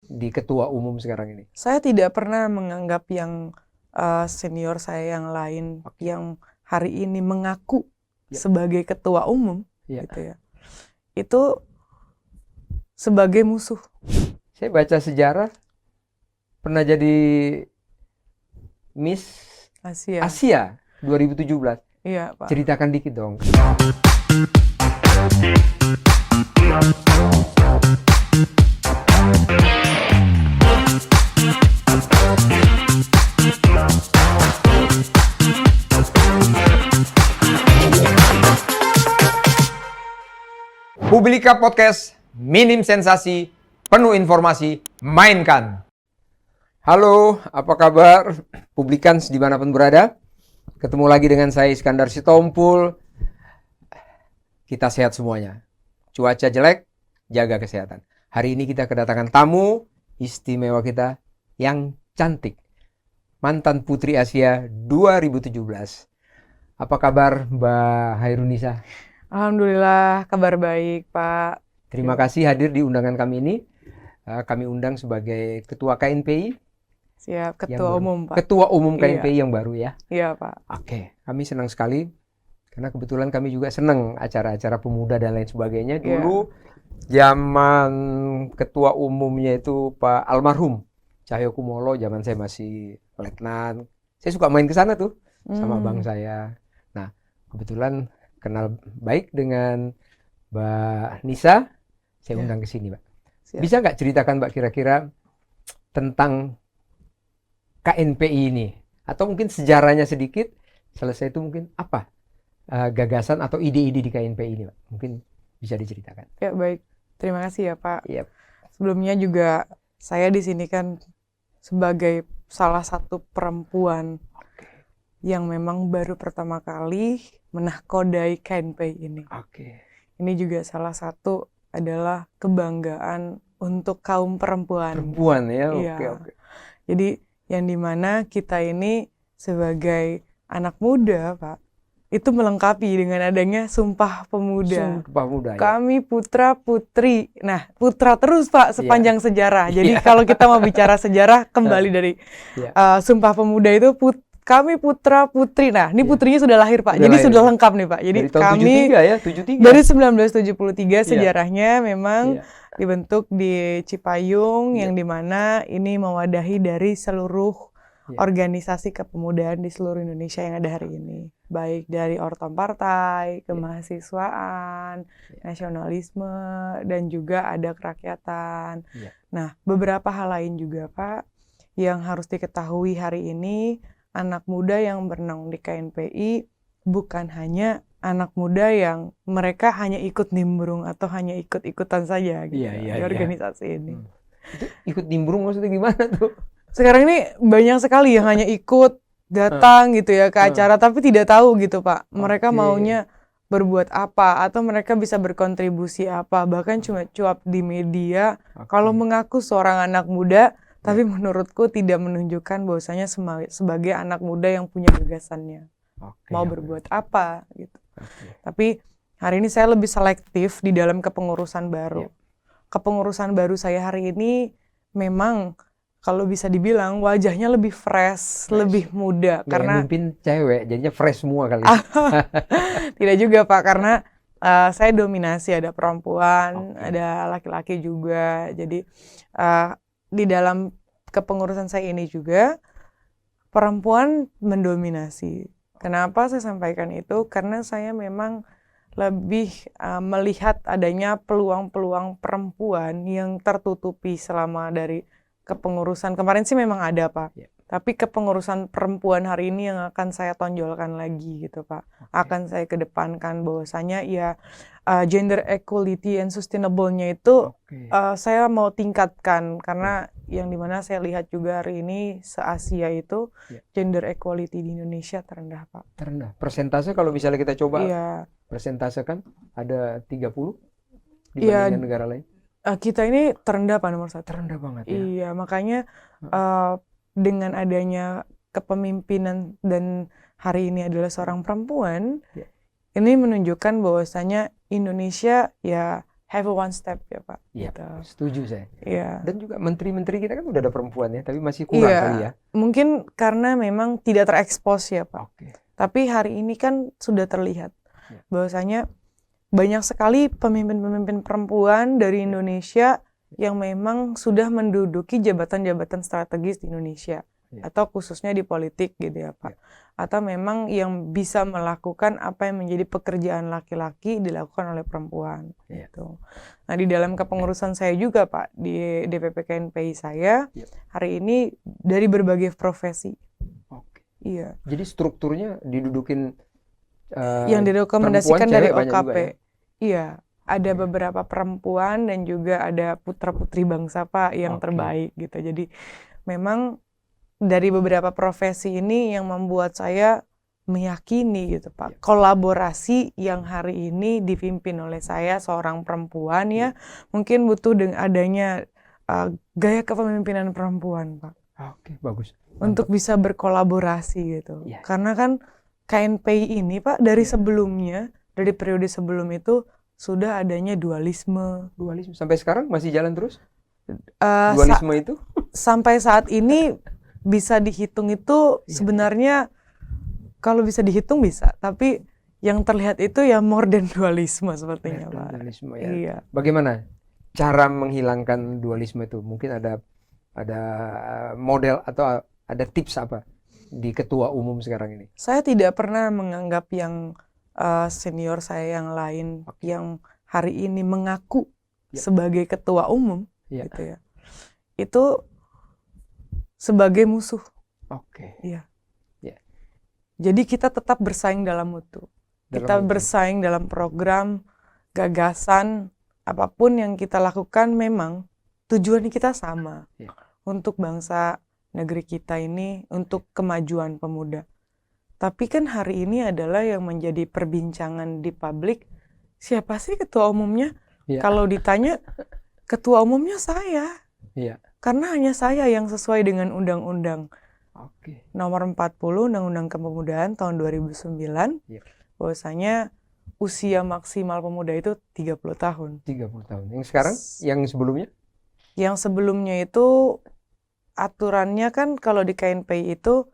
di ketua umum sekarang ini? Saya tidak pernah menganggap yang senior saya yang lain yang hari ini mengaku sebagai ketua umum gitu ya. Itu sebagai musuh. Saya baca sejarah pernah jadi Miss Asia 2017. Iya, Pak. Ceritakan dikit dong. Publika Podcast, minim sensasi, penuh informasi, mainkan. Halo, apa kabar Publikans dimanapun berada? Ketemu lagi dengan saya Iskandar Sitompul. Kita sehat semuanya. Cuaca jelek, jaga kesehatan. Hari ini kita kedatangan tamu istimewa kita yang cantik. Mantan Putri Asia 2017. Apa kabar Mbak Hairunisa? Alhamdulillah, kabar baik, Pak. Terima kasih hadir di undangan kami ini. Kami undang sebagai Ketua KNPI. Siap, Ketua Umum, Pak. Ketua Umum KNPI yang baru ya. Iya, Pak. Oke, kami senang sekali. Karena kebetulan kami juga senang acara-acara pemuda dan lain sebagainya. Dulu zaman Ketua Umumnya itu Pak almarhum Cahyokumolo, zaman saya masih letnan. Saya suka main ke sana tuh sama abang saya. Nah, kebetulan kenal baik dengan Mbak Nisa, saya undang ke sini, Mbak. Bisa nggak ceritakan Mbak kira-kira tentang KNPI ini? Atau mungkin sejarahnya sedikit, selesai itu mungkin apa gagasan atau ide-ide di KNPI ini, Mbak? Mungkin bisa diceritakan. Ya, baik. Terima kasih ya, Pak. Yep. Sebelumnya juga saya di sini kan sebagai salah satu perempuan yang memang baru pertama kali menahkodai KNPI ini. Ini juga salah satu adalah kebanggaan untuk kaum perempuan. Perempuan ya, oke. Jadi yang dimana kita ini sebagai anak muda, Pak, itu melengkapi dengan adanya Sumpah Pemuda. Sumpah Pemuda. Kami putra putri. Nah, putra terus, Pak, sepanjang sejarah. Jadi kalau kita mau bicara sejarah kembali dari Sumpah Pemuda itu kami putra putri. Nah, ini putrinya sudah lahir, Pak. Jadi sudah lengkap nih, Pak. Jadi dari tahun kami 73 ya, 73. Dari 1973 sejarahnya memang dibentuk di Cipayung yang dimana ini mewadahi dari seluruh organisasi kepemudaan di seluruh Indonesia yang ada hari ini. Baik dari ortom partai, kemahasiswaan, nasionalisme, dan juga ada kerakyatan. Nah, beberapa hal lain juga, Pak, yang harus diketahui hari ini. Anak muda yang berenang di KNPI bukan hanya anak muda yang mereka hanya ikut nimbrung atau hanya ikut-ikutan saja gitu di organisasi ini. Itu ikut nimbrung maksudnya gimana tuh? Sekarang ini banyak sekali yang hanya ikut datang gitu ya ke acara tapi tidak tahu gitu, Pak. Mereka maunya berbuat apa atau mereka bisa berkontribusi apa, bahkan cuma cuap di media kalau mengaku seorang anak muda. Tapi menurutku tidak menunjukkan bahwasanya sebagai anak muda yang punya gagasannya. Mau berbuat apa gitu. Tapi hari ini saya lebih selektif di dalam kepengurusan baru. Kepengurusan baru saya hari ini memang kalau bisa dibilang wajahnya lebih fresh. Lebih muda. Karena mimpin cewek, jadinya fresh semua kali. Tidak juga, Pak, karena saya dominasi, ada perempuan, ada laki-laki juga. Jadi di dalam kepengurusan saya ini juga perempuan mendominasi. Kenapa saya sampaikan itu? Karena saya memang lebih melihat adanya peluang-peluang perempuan yang tertutupi selama dari kepengurusan. Kemarin sih memang ada, Pak. Tapi kepengurusan perempuan hari ini yang akan saya tonjolkan lagi gitu, Pak. Akan saya kedepankan bahwasanya gender equality and sustainable-nya itu saya mau tingkatkan. Karena yang dimana saya lihat juga hari ini se-Asia itu gender equality di Indonesia terendah, Pak. Terendah. Persentase kalau misalnya kita coba persentase kan ada 30 dibandingkan negara lain. Kita ini terendah, Pak, nomor 1. Terendah banget ya. Iya, makanya dengan adanya kepemimpinan dan hari ini adalah seorang perempuan, ini menunjukkan bahwasanya Indonesia ya have a one step ya Pak. Iya, Gitu. setuju saya. Iya. Dan juga menteri-menteri kita kan udah ada perempuan ya, tapi masih kurang kali ya. Mungkin karena memang tidak terekspos ya Pak. Oke. Tapi hari ini kan sudah terlihat Ya. bahwasanya banyak sekali pemimpin-pemimpin perempuan dari Indonesia yang memang sudah menduduki jabatan-jabatan strategis di Indonesia. Ya. Atau khususnya di politik gitu ya Pak. Atau memang yang bisa melakukan apa yang menjadi pekerjaan laki-laki dilakukan oleh perempuan. Ya. Gitu. Nah di dalam kepengurusan saya juga Pak, di DPP KNPI saya, hari ini dari berbagai profesi. Oke. Iya. Jadi strukturnya didudukin yang direkomendasikan dari banyak OKP. juga ya? Iya, ada beberapa perempuan dan juga ada putra-putri bangsa Pak yang terbaik gitu. Jadi memang dari beberapa profesi ini yang membuat saya meyakini gitu Pak. Kolaborasi yang hari ini dipimpin oleh saya seorang perempuan ya, mungkin butuh dengan adanya gaya kepemimpinan perempuan Pak. Oke, bagus. Untuk bisa berkolaborasi gitu. Iya. Karena kan KNPI ini Pak dari sebelumnya, dari periode sebelum itu sudah adanya dualisme. Dualisme sampai sekarang masih jalan terus? Eh, Dualisme itu? Sampai saat ini bisa dihitung itu sebenarnya kalau bisa dihitung bisa, tapi yang terlihat itu ya more than dualisme sepertinya Pak. Dualisme ya. Iya. Bagaimana cara menghilangkan dualisme itu? Mungkin ada model atau ada tips apa di ketua umum sekarang ini? Saya tidak pernah menganggap yang senior saya yang lain yang hari ini mengaku sebagai ketua umum gitu ya. Itu sebagai musuh. Oke. Iya. Jadi kita tetap bersaing dalam mutu. Kita bersaing dalam program, gagasan, apapun yang kita lakukan memang tujuan kita sama. Untuk bangsa negeri kita ini, untuk kemajuan pemuda. Tapi kan hari ini adalah yang menjadi perbincangan di publik, siapa sih ketua umumnya? Kalau ditanya, ketua umumnya saya. Karena hanya saya yang sesuai dengan undang-undang nomor 40 Undang-Undang Kepemudaan tahun 2009, bahwasanya usia maksimal pemuda itu 30 tahun. 30 tahun. Yang sekarang, yang sebelumnya? Yang sebelumnya itu aturannya kan kalau di KNPI itu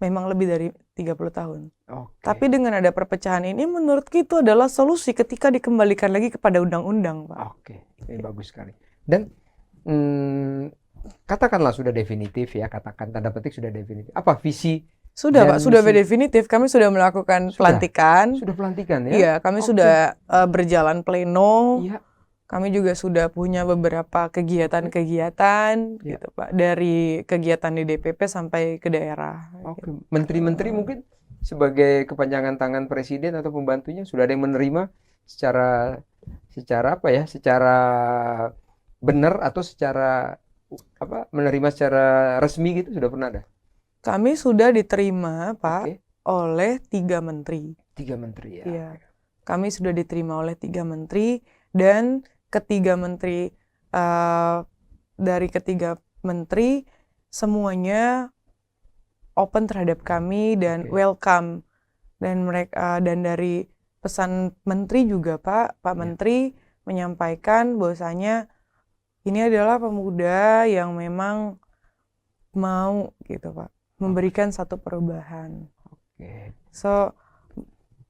memang lebih dari 30 tahun. Tapi dengan ada perpecahan ini menurutku itu adalah solusi ketika dikembalikan lagi kepada undang-undang, Pak. Ini bagus sekali. Dan katakanlah sudah definitif ya, katakan tanda petik sudah definitif. Apa visi? Sudah Pak, sudah definitif. Kami sudah melakukan pelantikan. Sudah pelantikan ya? Iya, kami sudah berjalan pleno. Kami juga sudah punya beberapa kegiatan-kegiatan gitu Pak, dari kegiatan di DPP sampai ke daerah. Menteri-menteri mungkin sebagai kepanjangan tangan presiden atau pembantunya sudah ada yang menerima secara apa ya? Secara benar atau secara menerima secara resmi gitu, sudah pernah ada? Kami sudah diterima Pak oleh 3 menteri. 3 menteri ya? Iya. Kami sudah diterima oleh 3 menteri dan ketiga menteri dari ketiga menteri semuanya open terhadap kami dan welcome, dan mereka dan dari pesan menteri juga Pak Menteri menyampaikan bahwasanya ini adalah pemuda yang memang mau gitu Pak memberikan satu perubahan.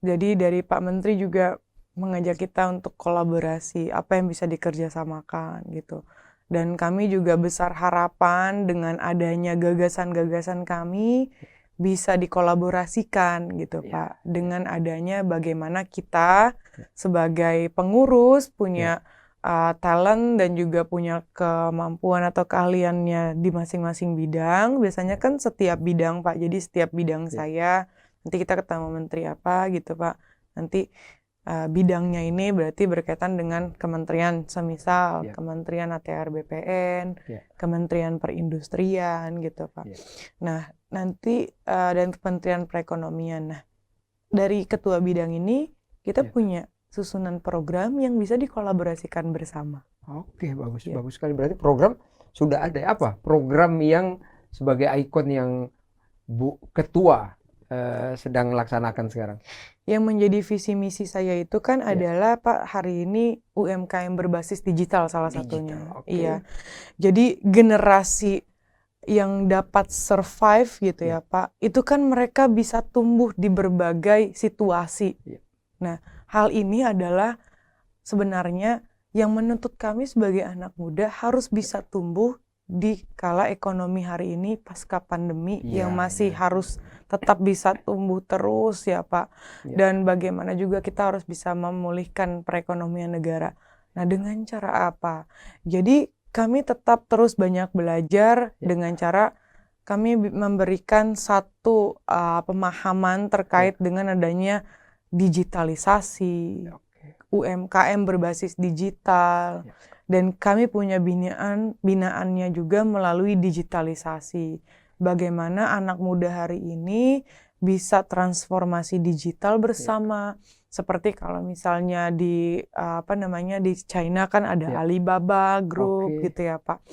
Jadi dari Pak Menteri juga mengajak kita untuk kolaborasi, apa yang bisa dikerjasamakan gitu. Dan kami juga besar harapan dengan adanya gagasan-gagasan kami bisa dikolaborasikan gitu Pak. Dengan adanya bagaimana kita sebagai pengurus punya talent dan juga punya kemampuan atau keahliannya di masing-masing bidang. Biasanya kan setiap bidang Pak, jadi setiap bidang saya, nanti kita ketemu menteri apa gitu Pak. Nanti bidangnya ini berarti berkaitan dengan kementerian, semisal Kementerian ATR BPN, Kementerian Perindustrian gitu Pak. Nah nanti dan Kementerian Perekonomian. Nah dari ketua bidang ini kita punya susunan program yang bisa dikolaborasikan bersama. Bagus sekali. Berarti program sudah ada. Apa program yang sebagai ikon yang Bu Ketua sedang laksanakan sekarang? yang menjadi visi misi saya itu kan adalah Pak, hari ini UMKM berbasis digital salah satunya. Digital, oke. Iya. Jadi generasi yang dapat survive gitu ya Pak, itu kan mereka bisa tumbuh di berbagai situasi. Iya. Nah, hal ini adalah sebenarnya yang menuntut kami sebagai anak muda harus bisa tumbuh di kala ekonomi hari ini pasca pandemi yang masih harus tetap bisa tumbuh terus ya Pak. Dan bagaimana juga kita harus bisa memulihkan perekonomian negara. Nah, dengan cara apa? Jadi kami tetap terus banyak belajar dengan cara kami memberikan satu pemahaman terkait dengan adanya digitalisasi, UMKM berbasis digital, dan kami punya binaannya juga melalui digitalisasi. Bagaimana anak muda hari ini bisa transformasi digital bersama. Seperti kalau misalnya di di China kan ada Alibaba Group gitu ya Pak.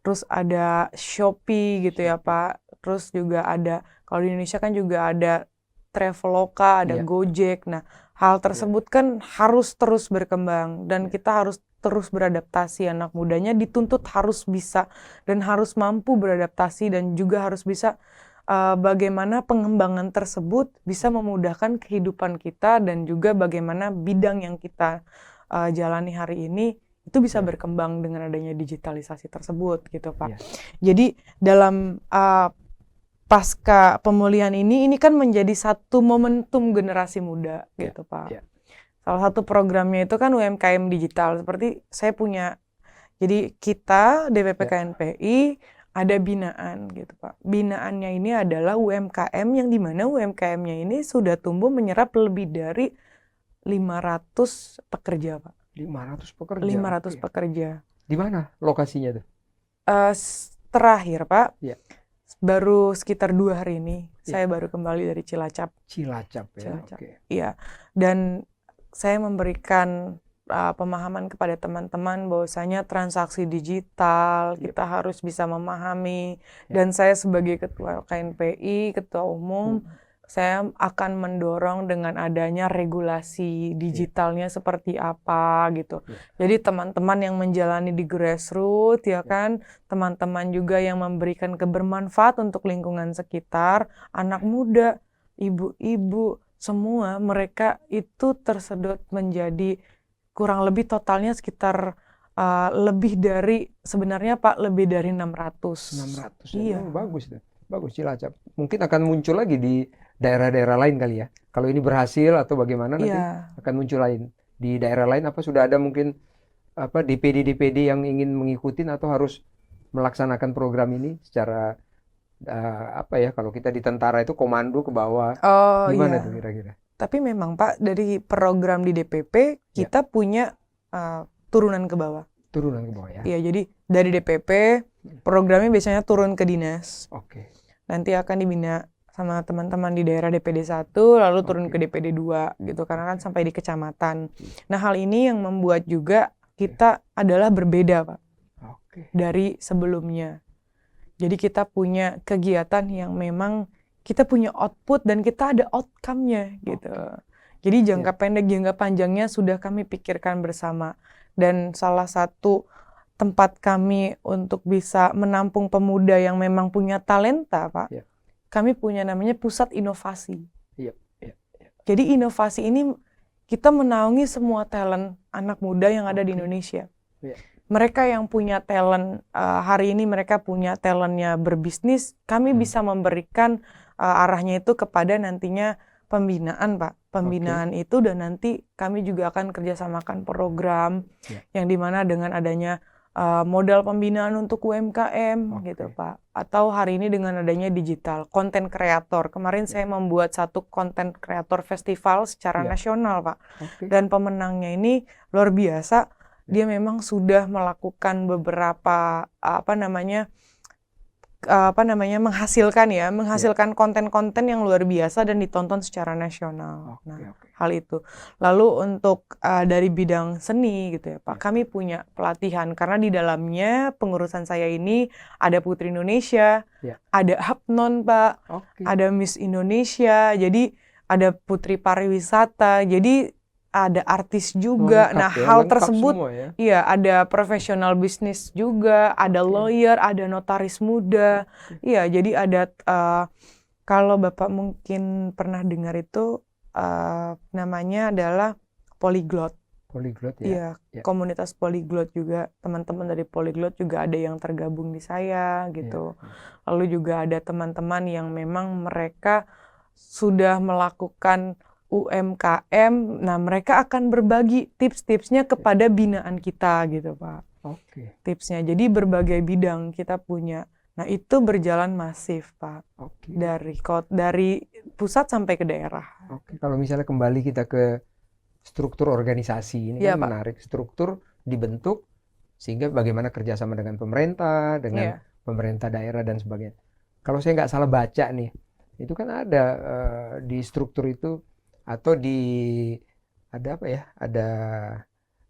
Terus ada Shopee gitu ya Pak. Terus juga ada, kalau di Indonesia kan juga ada Traveloka, ada Gojek. Nah, hal tersebut kan harus terus berkembang dan kita harus terus beradaptasi. Anak mudanya dituntut harus bisa dan harus mampu beradaptasi dan juga harus bisa bagaimana pengembangan tersebut bisa memudahkan kehidupan kita dan juga bagaimana bidang yang kita jalani hari ini itu bisa berkembang dengan adanya digitalisasi tersebut gitu Pak. Jadi dalam pasca pemulihan ini kan menjadi satu momentum generasi muda gitu Pak. Salah satu programnya itu kan UMKM digital. Seperti saya punya, jadi kita DPP KNPI ada binaan gitu Pak. Binaannya ini adalah UMKM yang dimana UMKM-nya ini sudah tumbuh menyerap lebih dari 500 pekerja Pak. 500 pekerja? 500 pekerja. Di mana lokasinya tuh? Terakhir Pak, baru sekitar 2 hari ini, saya baru kembali dari Cilacap. Cilacap ya? Iya, dan saya memberikan pemahaman kepada teman-teman bahwasanya transaksi digital kita harus bisa memahami, dan saya sebagai ketua KNPI, ketua umum, saya akan mendorong dengan adanya regulasi digitalnya seperti apa gitu. Jadi teman-teman yang menjalani di grassroots ya kan, teman-teman juga yang memberikan kebermanfaat untuk lingkungan sekitar, anak muda, ibu-ibu, semua mereka itu tersedot menjadi kurang lebih totalnya sekitar lebih dari, sebenarnya Pak, lebih dari 600. Iya. Bagus tuh. Bagus Cilacap. Mungkin akan muncul lagi di daerah-daerah lain kali ya. Kalau ini berhasil atau bagaimana nanti akan muncul lain. Di daerah lain apa sudah ada mungkin DPD yang ingin mengikuti atau harus melaksanakan program ini secara kalau kita di tentara itu komando ke bawah. Gimana tuh kira-kira? Tapi memang Pak, dari program di DPP kita punya turunan ke bawah. Turunan ke bawah ya? Iya, jadi dari DPP programnya biasanya turun ke dinas. Nanti akan dibina sama teman-teman di daerah DPD 1, lalu turun ke DPD 2 gitu, karena kan sampai di kecamatan. Nah, hal ini yang membuat juga kita adalah berbeda Pak dari sebelumnya. Jadi kita punya kegiatan yang memang kita punya output dan kita ada outcome-nya gitu. Jadi jangka pendek, jangka panjangnya sudah kami pikirkan bersama. Dan salah satu tempat kami untuk bisa menampung pemuda yang memang punya talenta, Pak, kami punya namanya Pusat Inovasi. Jadi inovasi ini kita menaungi semua talent anak muda yang ada di Indonesia. Mereka yang punya talent, hari ini mereka punya talentnya berbisnis, kami bisa memberikan arahnya itu kepada nantinya pembinaan Pak. Pembinaan itu, dan nanti kami juga akan kerjasamakan program yang dimana dengan adanya modal pembinaan untuk UMKM gitu Pak. Atau hari ini dengan adanya digital, konten kreator. Kemarin saya membuat satu konten kreator festival secara nasional Pak. Dan pemenangnya ini luar biasa. Dia memang sudah melakukan beberapa menghasilkan konten-konten yang luar biasa dan ditonton secara nasional. Hal itu. Lalu untuk dari bidang seni gitu ya Pak, kami punya pelatihan karena di dalamnya pengurusan saya ini ada Putri Indonesia, ada Hapnon Pak, ada Miss Indonesia. Jadi ada putri pariwisata, jadi ada artis juga. Lengkap Nah, ya, hal lengkap tersebut, semua ya. iya, ada profesional bisnis juga, ada Oke. lawyer, ada notaris muda. Iya, jadi ada kalau Bapak mungkin pernah dengar itu namanya adalah polyglot. Polyglot ya. Iya, Ya. komunitas polyglot juga, teman-teman dari polyglot juga ada yang tergabung di saya gitu. Lalu juga ada teman-teman yang memang mereka sudah melakukan UMKM, nah mereka akan berbagi tips-tipsnya kepada binaan kita gitu Pak. Oke. Tipsnya, jadi berbagai bidang kita punya. Nah itu berjalan masif Pak, Oke. dari pusat sampai ke daerah. Oke. Kalau misalnya kembali kita ke struktur organisasi ini Iya, kan Pak. menarik. Struktur dibentuk sehingga bagaimana kerjasama dengan pemerintah, dengan Iya. pemerintah daerah dan sebagainya. Kalau saya nggak salah baca nih, itu kan ada di struktur itu atau ada apa ya? Ada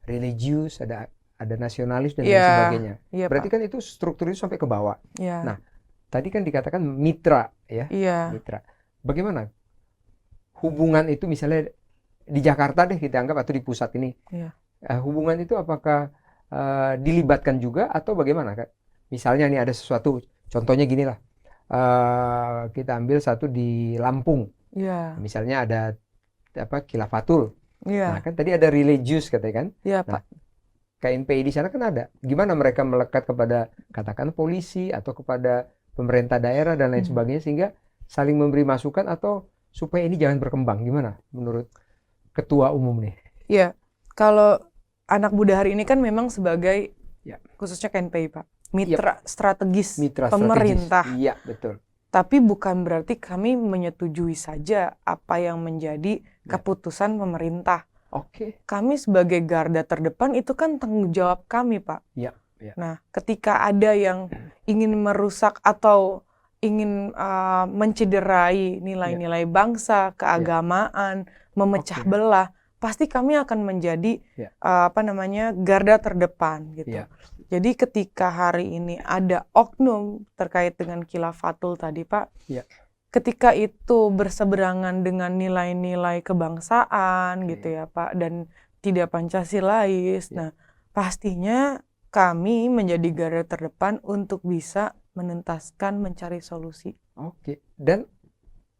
religius, ada nasionalis dan lain Iya, sebagainya. iya Berarti Pak. kan itu struktur itu sampai ke bawah. Iya. Nah, tadi kan dikatakan mitra ya, Iya. mitra. Bagaimana hubungan itu misalnya di Jakarta deh kita anggap atau di pusat ini? Iya. Hubungan itu apakah dilibatkan juga atau bagaimana Kak? Misalnya nih ada sesuatu, contohnya gini lah, kita ambil satu di Lampung, Iya. misalnya ada apa Khilafatul. Iya. Nah kan tadi ada religius katanya kan, Iya Nah, Pak. KNPI di sana kan ada. Gimana mereka melekat kepada katakan polisi atau kepada pemerintah daerah dan lain sebagainya sehingga saling memberi masukan atau supaya ini jangan berkembang. Gimana menurut ketua umum nih? Iya, kalau anak muda hari ini kan memang sebagai Ya. khususnya KNPI Pak, mitra strategis Mitra pemerintah. strategis. Iya, betul. Tapi bukan berarti kami menyetujui saja apa yang menjadi keputusan pemerintah. Oke. Kami sebagai garda terdepan itu kan tanggung jawab kami Pak. Iya, iya. Nah, ketika ada yang ingin merusak atau ingin mencederai nilai-nilai bangsa, keagamaan, memecah Oke. belah, pasti kami akan menjadi Ya. garda terdepan gitu. Ya. Jadi ketika hari ini ada oknum terkait dengan Khilafatul tadi Pak, Ya. ketika itu berseberangan dengan nilai-nilai kebangsaan Oke. gitu ya Pak, dan tidak Pancasilais. Ya. Nah, pastinya kami menjadi garda terdepan untuk bisa menuntaskan, mencari solusi. Oke. Dan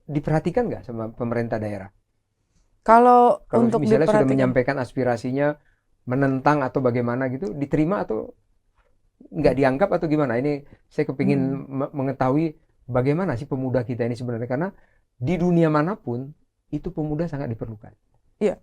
diperhatikan nggak sama pemerintah daerah? Kalau Kalau untuk misalnya sudah diperhatikan, menyampaikan aspirasinya, menentang atau bagaimana gitu, diterima atau nggak dianggap atau gimana? Ini saya kepingin mengetahui bagaimana sih pemuda kita ini sebenarnya, karena di dunia manapun itu pemuda sangat diperlukan. Iya.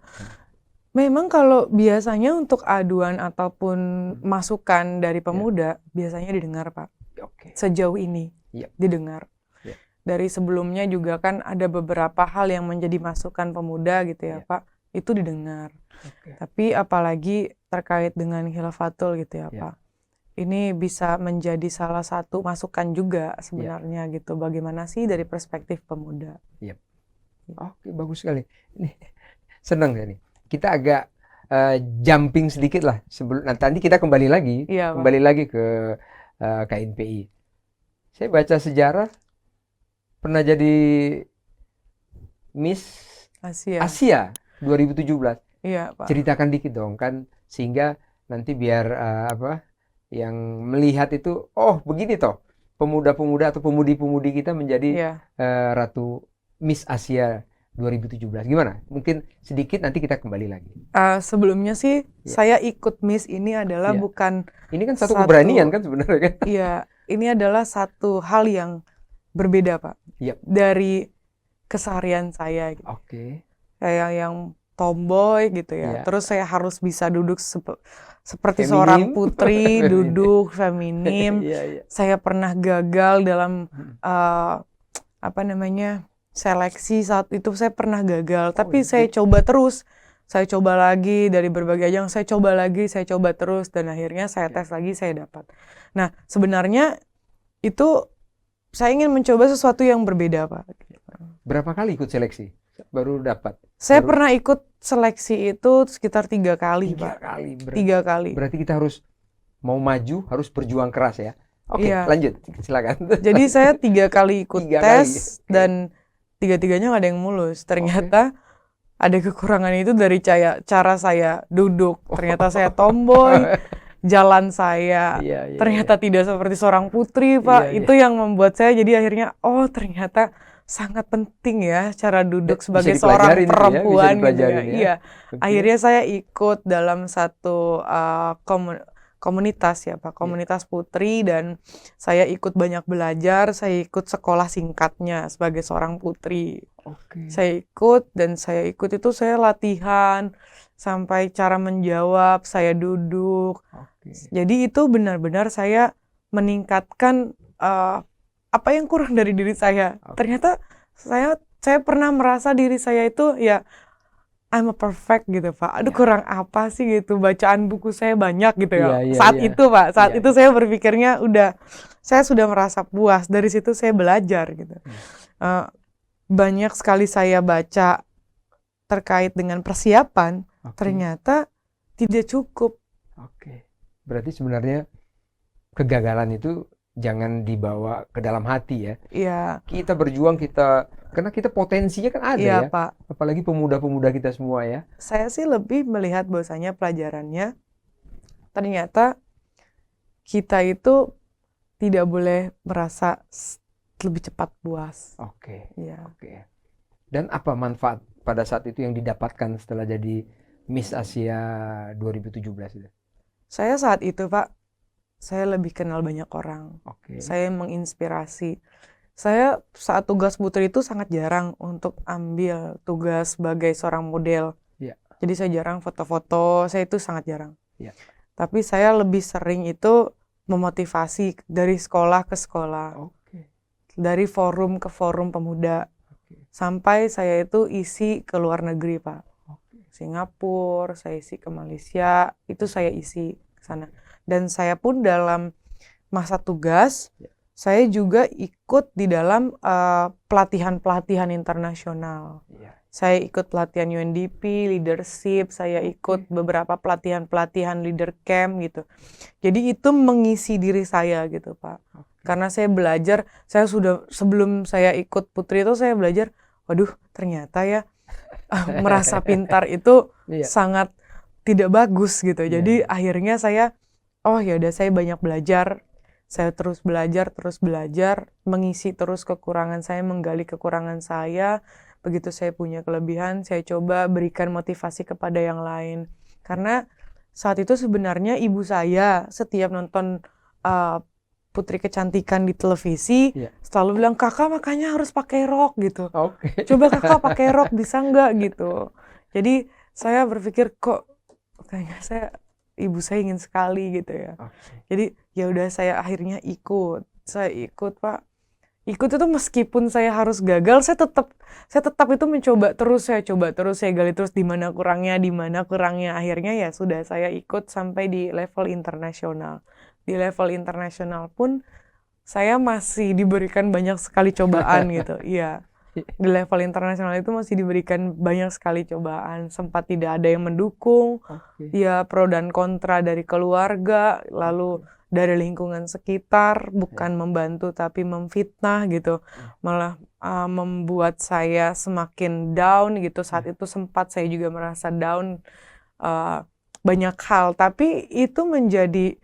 Memang kalau biasanya untuk aduan ataupun masukan dari pemuda biasanya didengar Pak. Oke. Sejauh ini Iya. didengar. Iya. Dari sebelumnya juga kan ada beberapa hal yang menjadi masukan pemuda gitu ya Iya. Pak, itu didengar. Oke. Tapi apalagi terkait dengan Khilafatul gitu ya Iya. Pak. Ini bisa menjadi salah satu masukan juga sebenarnya gitu. Bagaimana sih dari perspektif pemuda? Oke, bagus sekali. Ini senang ya nih. Kita agak jumping sedikit lah sebelum nanti kita kembali lagi, Iya, Pak. kembali lagi ke KNPI. Saya baca sejarah pernah jadi Miss Asia. Asia 2017. Iya Pak. Ceritakan dikit dong kan sehingga nanti biar yang melihat itu oh begini toh pemuda-pemuda atau pemudi-pemudi kita menjadi Iya. Ratu Miss Asia 2017. Gimana? Mungkin sedikit nanti kita kembali lagi. Sebelumnya sih saya ikut Miss ini adalah Iya. bukan Ini kan satu keberanian kan sebenarnya kan? Iya, ini adalah satu hal yang berbeda Pak. Iya. Dari keseharian saya gitu. Oke. Kayak yang tomboy gitu ya. Iya. Terus saya harus bisa duduk seperti Feminim. seorang putri, duduk feminim. Iya, iya. Saya pernah gagal dalam seleksi saat itu saya pernah gagal. Tapi saya coba terus. Saya coba lagi dari berbagai ajang, saya coba lagi, saya coba terus dan akhirnya saya tes lagi, saya dapat. Nah, sebenarnya itu saya ingin mencoba sesuatu yang berbeda, Pak. Berapa kali ikut seleksi? Baru dapat? Saya pernah ikut seleksi itu sekitar 3 kali, 3 Pak. kali. 3 kali. Berarti kita harus mau maju, harus berjuang keras ya. Oke, Iya. lanjut. Silakan. Jadi saya 3 kali ikut 3 tes kali. dan tiga-tiganya nggak ada yang mulus. Ternyata ada kekurangan itu dari cara saya duduk. Ternyata saya tomboy, jalan saya Iya, iya, ternyata tidak seperti seorang putri, Pak. Iya, iya. Itu yang membuat saya jadi akhirnya, oh ternyata sangat penting ya cara duduk Bisa sebagai seorang dipelajarin itu ya, bisa perempuan gitu ya. dipelajarin ya. Iya. Oke. Akhirnya saya ikut dalam satu komunitas ya Pak, komunitas putri, dan saya ikut banyak belajar, saya ikut sekolah singkatnya sebagai seorang putri. Oke. Saya ikut itu saya latihan sampai cara menjawab, saya duduk. Oke. Jadi itu benar-benar saya meningkatkan apa yang kurang dari diri saya. Oke. Ternyata saya pernah merasa diri saya itu ya I'm a perfect gitu Pak. Aduh Ya. kurang apa sih gitu, bacaan buku saya banyak gitu ya. Iya, iya, Saat iya. itu Pak, saat Iya, itu saya berpikirnya saya sudah merasa puas. Dari situ saya belajar gitu. Banyak sekali saya baca terkait dengan persiapan, Oke. ternyata tidak cukup. Oke. Berarti sebenarnya kegagalan itu jangan dibawa ke dalam hati ya. Iya, Kita berjuang, karena kita potensinya kan ada iya ya. Pak. Apalagi pemuda-pemuda kita semua ya. Saya sih lebih melihat bahwasanya pelajarannya ternyata kita itu tidak boleh merasa lebih cepat puas. Oke. Iya. Oke. Dan apa manfaat pada saat itu yang didapatkan setelah jadi Miss Asia 2017 itu? Saya saat itu Pak, saya lebih kenal banyak orang. Oke. Saya menginspirasi. Saya saat tugas putri itu sangat jarang untuk ambil tugas sebagai seorang model. Iya. Jadi saya jarang foto-foto, saya itu sangat jarang. Iya. Tapi saya lebih sering itu memotivasi dari sekolah ke sekolah, Oke. dari forum ke forum pemuda, Oke. sampai saya itu isi ke luar negeri Pak. Oke. Singapura, saya isi ke Malaysia, itu saya isi ke sana. Dan saya pun dalam masa tugas, Ya. saya juga ikut di dalam pelatihan-pelatihan internasional. Iya. Saya ikut pelatihan UNDP, leadership, saya ikut beberapa pelatihan-pelatihan leader camp gitu. Jadi itu mengisi diri saya gitu Pak. Oke. Karena saya belajar, sebelum saya ikut putri itu saya belajar, waduh ternyata ya merasa pintar itu Iya. sangat tidak bagus gitu. Iya, Jadi iya. akhirnya saya, oh ya udah saya banyak belajar, saya terus belajar, mengisi terus kekurangan saya, menggali kekurangan saya. Begitu saya punya kelebihan, saya coba berikan motivasi kepada yang lain. Karena saat itu sebenarnya ibu saya setiap nonton Putri Kecantikan di televisi, Iya. selalu bilang, kakak makanya harus pakai rok gitu. Oke. Coba kakak pakai rok, bisa nggak gitu. Jadi saya berpikir kok kayaknya ibu saya ingin sekali gitu ya. Oke. Jadi ya udah saya akhirnya ikut. Saya ikut Pak. Ikut itu meskipun saya harus gagal, saya tetap itu mencoba terus, saya gali terus di mana kurangnya. Akhirnya ya sudah saya ikut sampai di level internasional. Di level internasional pun saya masih diberikan banyak sekali cobaan gitu. Iya. Di level internasional itu masih diberikan banyak sekali cobaan. Sempat tidak ada yang mendukung. Oke. Ya pro dan kontra dari keluarga, lalu dari lingkungan sekitar, bukan membantu tapi memfitnah gitu. Malah membuat saya semakin down gitu. Saat itu sempat saya juga merasa down banyak hal. Tapi itu menjadi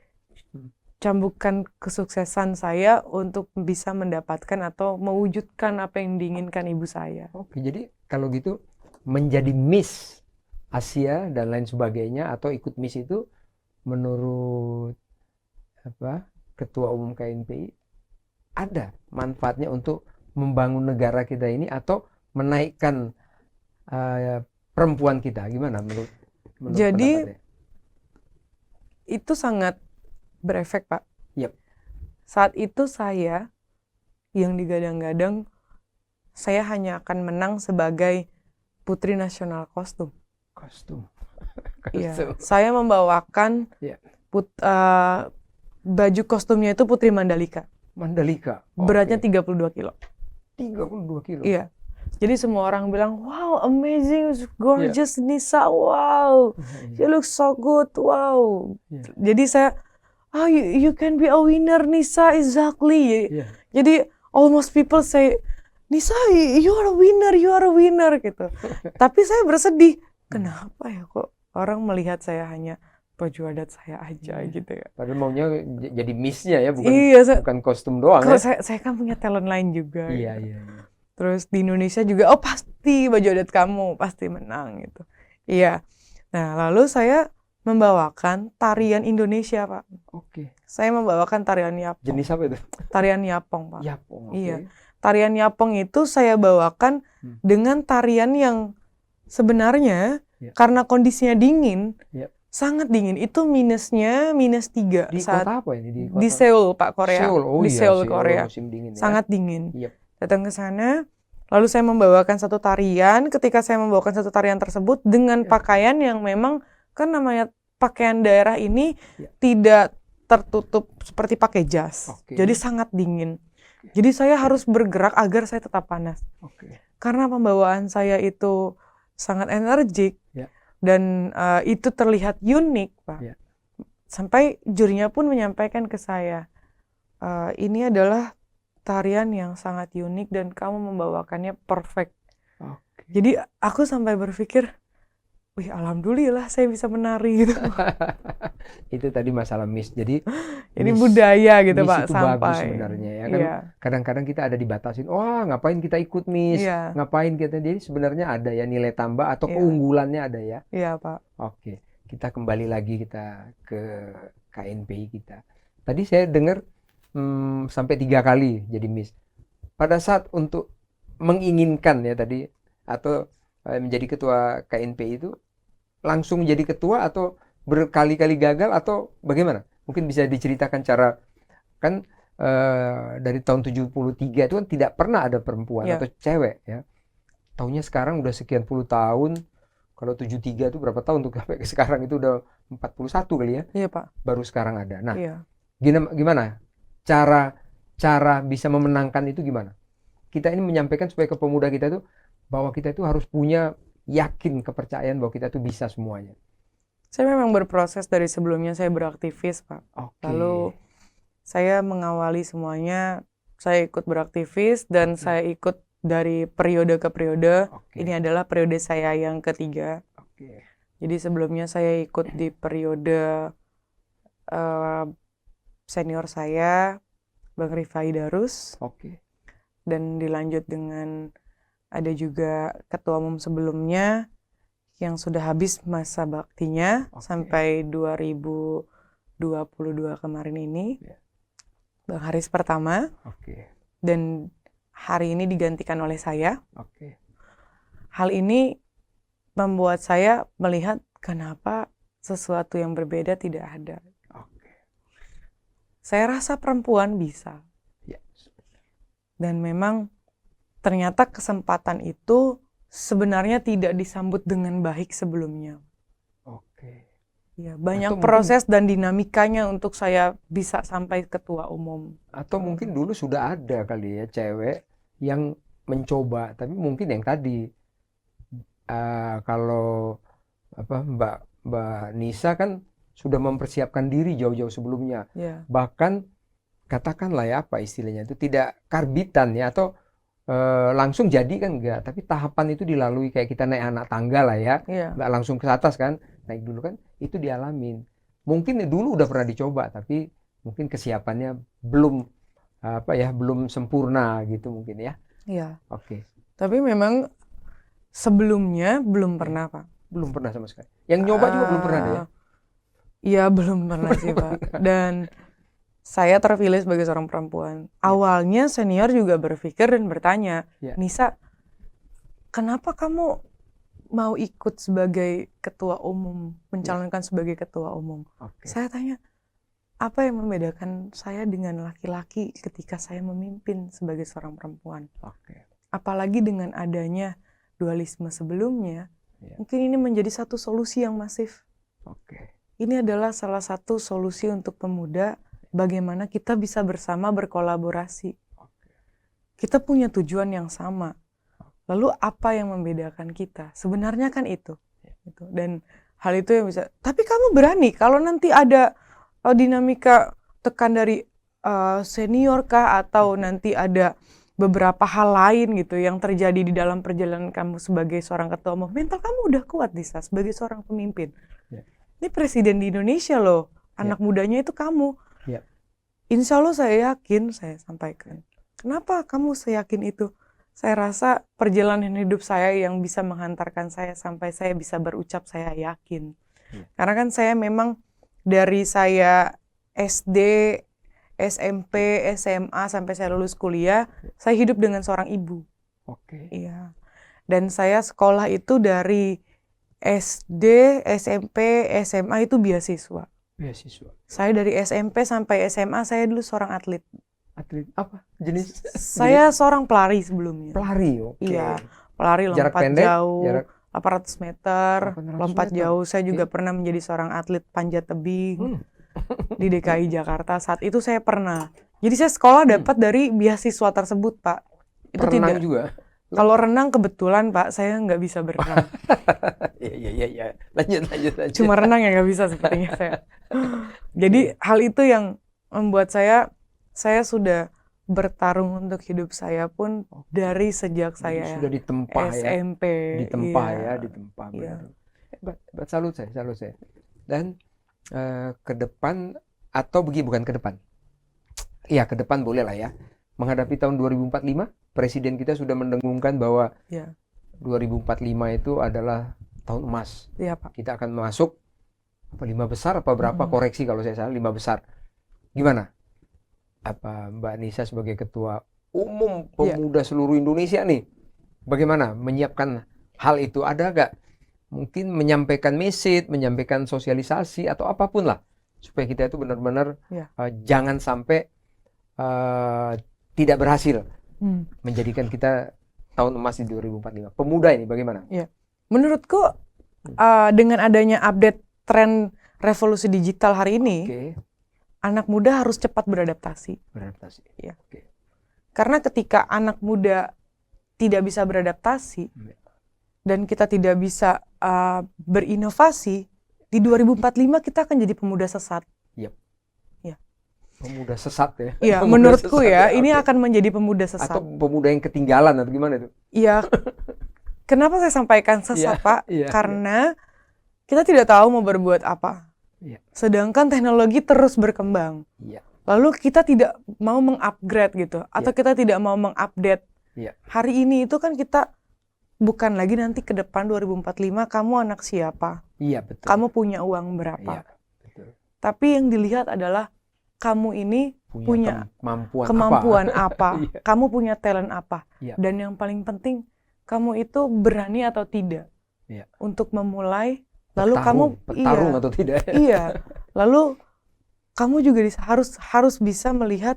cambukan kesuksesan saya untuk bisa mendapatkan atau mewujudkan apa yang diinginkan ibu saya. Oke, jadi kalau gitu menjadi Miss Asia dan lain sebagainya atau ikut Miss itu menurut Ketua Umum KNPI ada manfaatnya untuk membangun negara kita ini atau menaikkan perempuan kita, gimana menurut Jadi pendapatnya? itu sangat berefek Pak. Yep. Saat itu saya yang digadang-gadang saya hanya akan menang sebagai Putri Nasional Kostum. Kostum. Iya, saya membawakan Ya. baju kostumnya itu Putri Mandalika. Mandalika. Beratnya Oke. 32 kilo. 32 kilo. Iya. Jadi semua orang bilang, wow, amazing, gorgeous Nisa, wow, you look so good, wow. Yeah. Jadi saya, you can be a winner Nisa, exactly. Yeah. Jadi almost people say, Nisa, you are a winner gitu. Tapi saya bersedih, kenapa ya kok orang melihat saya hanya baju adat saya aja gitu ya. Padahal maunya jadi Miss-nya ya, Iya, bukan kostum doang kok ya. saya kan punya talent lain juga Iya, gitu. iya. Terus di Indonesia juga, oh pasti baju adat kamu pasti menang gitu. Iya. Nah, lalu saya membawakan tarian Indonesia, Pak. Oke. Saya membawakan tarian Yapong. Jenis apa itu? Tarian Yapong, Pak. Yapong, oke. Iya. Tarian Yapong itu saya bawakan dengan tarian yang sebenarnya karena kondisinya dingin, sangat dingin. Itu minusnya -3 Di saat kota apa ini? di Seoul, Pak, Korea. Seoul. Oh Di iya, Seoul, Korea. musim dingin ya. Sangat dingin. Yep. Datang ke sana, lalu saya membawakan satu tarian. Ketika saya membawakan satu tarian tersebut dengan pakaian yang memang kan namanya pakaian daerah ini tidak tertutup seperti pakai jas. Jadi sangat dingin. Jadi saya harus bergerak agar saya tetap panas. Karena pembawaan saya itu sangat energik dan itu terlihat unik, Pak. Sampai jurinya pun menyampaikan ke saya, ini adalah tarian yang sangat unik dan kamu membawakannya perfect. Jadi aku sampai berpikir, wih, alhamdulillah saya bisa menari gitu. Itu tadi masalah Miss. Jadi ini budaya gitu, Miss Pak, itu sampai. bagus sebenarnya ya kan. Kadang-kadang kita ada dibatasin, wah ngapain kita ikut Miss, ngapain kita. Jadi sebenarnya ada ya nilai tambah atau keunggulannya ada ya. Iya, Pak. Oke, kita kembali lagi kita ke KNPI kita. Tadi saya dengar sampai 3 kali jadi Miss. Pada saat untuk menginginkan ya tadi atau menjadi ketua KNPI itu langsung jadi ketua atau berkali-kali gagal atau bagaimana? Mungkin bisa diceritakan cara kan dari tahun 73 itu kan tidak pernah ada perempuan atau cewek ya. Tahunnya sekarang udah sekian puluh tahun. Kalau 73 itu berapa tahun tuh sampai sekarang itu udah 41 kali ya. Iya, Pak. Baru sekarang ada. Nah, gimana? Cara bisa memenangkan itu gimana? Kita ini menyampaikan supaya ke pemuda kita itu bahwa kita itu harus punya yakin kepercayaan bahwa kita itu bisa semuanya. Saya memang berproses dari sebelumnya saya beraktivis, Pak. Lalu saya mengawali semuanya, saya ikut beraktivis dan saya ikut dari periode ke periode. Ini adalah periode saya yang ketiga. Jadi sebelumnya saya ikut di periode senior saya, Bang Rifai Darus. Dan dilanjut dengan ada juga ketua umum sebelumnya yang sudah habis masa baktinya sampai 2022 kemarin ini. Bang Haris pertama. Dan hari ini digantikan oleh saya. Hal ini membuat saya melihat kenapa sesuatu yang berbeda tidak ada. Saya rasa perempuan bisa. Dan memang ternyata kesempatan itu sebenarnya tidak disambut dengan baik sebelumnya. Ya, banyak proses dan dinamikanya untuk saya bisa sampai ketua umum. Atau mungkin dulu sudah ada kali ya cewek yang mencoba, tapi mungkin yang tadi kalau Mbak Nisa kan sudah mempersiapkan diri jauh-jauh sebelumnya. Bahkan katakanlah ya apa istilahnya itu tidak karbitan ya atau langsung jadi kan enggak, tapi tahapan itu dilalui kayak kita naik anak tangga lah ya, enggak langsung ke atas kan, naik dulu kan, itu dialamin. Mungkin dulu udah pernah dicoba tapi mungkin kesiapannya belum belum sempurna gitu mungkin ya. Tapi memang sebelumnya belum pernah, Pak. Belum pernah sama sekali. Yang nyoba juga belum pernah ya? Iya, belum pernah sih, Pak. Dan saya terpilih sebagai seorang perempuan. Awalnya senior juga berpikir dan bertanya, Nisa, kenapa kamu mau ikut sebagai ketua umum, mencalonkan sebagai ketua umum? Saya tanya, apa yang membedakan saya dengan laki-laki ketika saya memimpin sebagai seorang perempuan? Apalagi dengan adanya dualisme sebelumnya, mungkin ini menjadi satu solusi yang masif. Ini adalah salah satu solusi untuk pemuda. Bagaimana kita bisa bersama berkolaborasi. Kita punya tujuan yang sama. Lalu apa yang membedakan kita? Sebenarnya kan itu. Dan hal itu yang bisa. Tapi kamu berani kalau nanti ada dinamika tekan dari senior kah atau nanti ada beberapa hal lain gitu yang terjadi di dalam perjalanan kamu sebagai seorang ketua umum, mental kamu udah kuat Disa sebagai seorang pemimpin. Ya. Ini presiden di Indonesia loh, anak mudanya itu kamu. Ya. Insya Allah saya yakin, saya sampaikan. Kenapa kamu seyakin itu? Saya rasa perjalanan hidup saya yang bisa menghantarkan saya sampai saya bisa berucap saya yakin. Karena kan saya memang dari saya SD, SMP, SMA sampai saya lulus kuliah, saya hidup dengan seorang ibu. Oke. Iya. Dan saya sekolah itu dari SD, SMP, SMA itu beasiswa. Beasiswa. Saya dari SMP sampai SMA saya dulu seorang atlet. Atlet apa jenis? Saya seorang pelari sebelumnya. Pelari, oke. Iya, pelari Jarak lompat pendek, jauh, jarak 800 meter, 800 lompat meter. jauh. Saya juga Oke. pernah menjadi seorang atlet panjat tebing di DKI Jakarta. Saat itu saya pernah. Jadi saya sekolah dapat dari beasiswa tersebut, Pak. Itu Renang tidak. juga. Kalau renang kebetulan, Pak, saya nggak bisa berenang. Iya. Lanjut. Cuma renang yang nggak bisa sepertinya saya. Jadi hal itu yang membuat saya sudah bertarung untuk hidup saya pun dari sejak saya sudah ditempa SMP. Ditempa Iya. ditempa. Iya. Hebat, salut saya. Dan ke depan atau bukan ke depan. Iya, ke depan boleh lah ya. Menghadapi tahun 2045, presiden kita sudah mendengungkan bahwa 2045 itu adalah tahun emas. Iya, Pak. Kita akan masuk 5 besar apa berapa, koreksi kalau saya salah, 5 besar. Gimana? Apa Mbak Nisa sebagai ketua umum pemuda seluruh Indonesia nih, bagaimana menyiapkan hal itu? Ada gak mungkin menyampaikan message, menyampaikan sosialisasi atau apapun lah, supaya kita itu benar-benar jangan sampai tidak berhasil menjadikan kita tahun emas di 2045. Pemuda ini bagaimana? Ya, menurutku dengan adanya update tren revolusi digital hari ini, anak muda harus cepat beradaptasi. Ya. Karena ketika anak muda tidak bisa beradaptasi dan kita tidak bisa berinovasi, di 2045 kita akan jadi pemuda sesat. Pemuda sesat ya? Iya, menurutku ini akan menjadi pemuda sesat. Atau pemuda yang ketinggalan atau gimana itu? Iya. Kenapa saya sampaikan sesat, Pak? Karena kita tidak tahu mau berbuat apa. Sedangkan teknologi terus berkembang. Lalu kita tidak mau mengupgrade gitu, atau kita tidak mau mengupdate. Hari ini itu kan kita bukan lagi nanti ke depan 2045 kamu anak siapa? Iya, betul. Kamu punya uang berapa? Iya, betul. Tapi yang dilihat adalah kamu ini punya kemampuan apa? Kamu punya talent apa? Dan yang paling penting, kamu itu berani atau tidak untuk memulai. Lalu bertarung atau tidak? Iya. Lalu kamu juga harus bisa melihat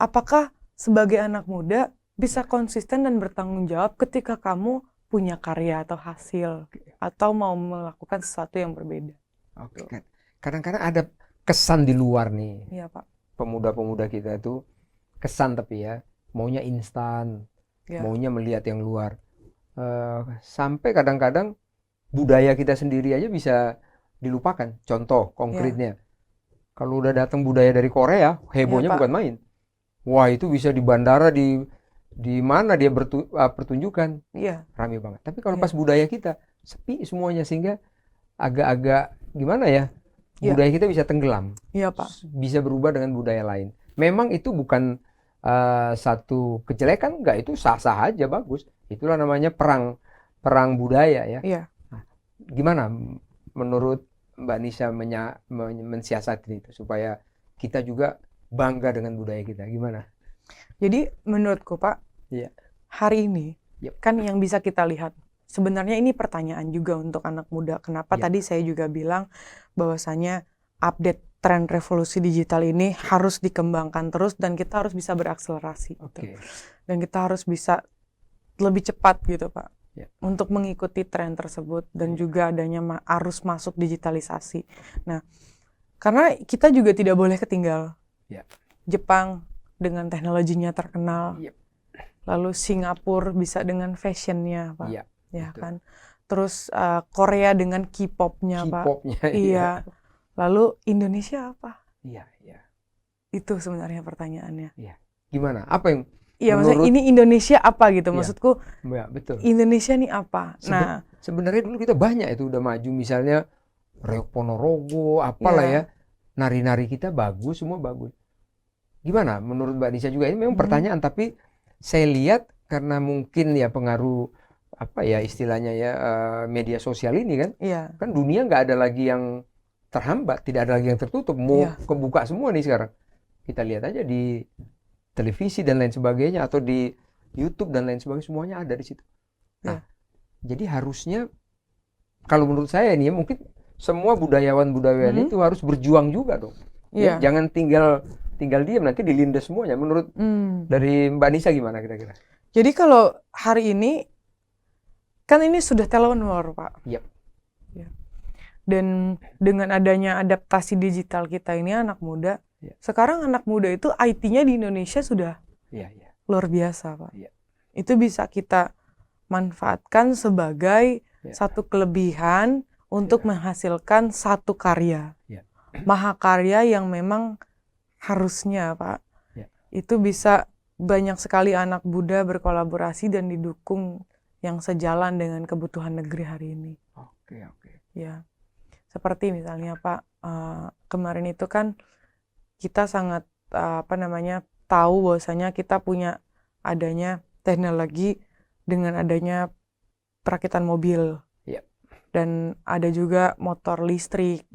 apakah sebagai anak muda bisa konsisten dan bertanggung jawab ketika kamu punya karya atau hasil atau mau melakukan sesuatu yang berbeda. Oke. Kadang-kadang ada kesan di luar nih. Iya, Pak. Pemuda-pemuda kita itu kesan tapi maunya instan, maunya melihat yang luar. Sampai kadang-kadang budaya kita sendiri aja bisa dilupakan. Contoh konkretnya, kalau udah datang budaya dari Korea, hebohnya bukan main. Wah, itu bisa di bandara, di mana dia pertunjukan, rame banget. Tapi kalau pas budaya kita sepi semuanya, sehingga agak-agak gimana ya? Budaya kita bisa tenggelam, bisa berubah dengan budaya lain. Memang itu bukan satu kejelekan, enggak, itu sah-sah aja, bagus. Itulah namanya perang budaya ya. Nah, gimana menurut Mbak Nisa mensiasati itu supaya kita juga bangga dengan budaya kita? Gimana? Jadi menurutku, Pak, hari ini kan yang bisa kita lihat. Sebenarnya ini pertanyaan juga untuk anak muda. Kenapa tadi saya juga bilang bahwasanya update tren revolusi digital ini harus dikembangkan terus dan kita harus bisa berakselerasi. Dan kita harus bisa lebih cepat gitu, Pak, untuk mengikuti tren tersebut dan juga adanya arus masuk digitalisasi. Nah, karena kita juga tidak boleh ketinggal. Jepang dengan teknologinya terkenal. Lalu Singapura bisa dengan fashionnya, Pak. Kan. Terus Korea dengan K-popnya, Pak. Iya. Lalu Indonesia apa? Iya. Itu sebenarnya pertanyaannya. Gimana? Apa yang Iya, maksudnya ini Indonesia apa gitu, Iya. maksudku Ya, betul. Indonesia nih apa. Nah, Sebenarnya dulu kita banyak itu udah maju, misalnya Reok Ponorogo, apalah Iya. ya, nari-nari kita bagus, semua bagus. Gimana menurut Mbak Nisa juga? Ini memang pertanyaan, tapi saya lihat karena mungkin ya pengaruh apa ya istilahnya ya media sosial ini kan, iya, kan dunia nggak ada lagi yang terhambat, tidak ada lagi yang tertutup, mau Iya. kebuka semua nih sekarang. Kita lihat aja di televisi dan lain sebagainya atau di YouTube dan lain sebagainya, semuanya ada di situ. Nah, jadi harusnya kalau menurut saya nih ya, mungkin semua budayawan-budayawan itu harus berjuang juga dong. Ya, Iya. jangan tinggal diam nanti dilindas semuanya. Menurut dari Mbak Nisa gimana kira-kira? Jadi kalau hari ini kan ini sudah telewar, Pak. Yap. Ya. Dan dengan adanya adaptasi digital kita ini anak muda, sekarang anak muda itu IT-nya di Indonesia sudah luar biasa, Pak. Itu bisa kita manfaatkan sebagai satu kelebihan untuk menghasilkan satu karya. Mahakarya yang memang harusnya, Pak, itu bisa banyak sekali anak muda berkolaborasi dan didukung yang sejalan dengan kebutuhan negeri hari ini. Oke. Ya, seperti misalnya Pak, kemarin itu kan kita sangat tahu bahwasanya kita punya adanya teknologi dengan adanya perakitan mobil. Dan ada juga motor listrik.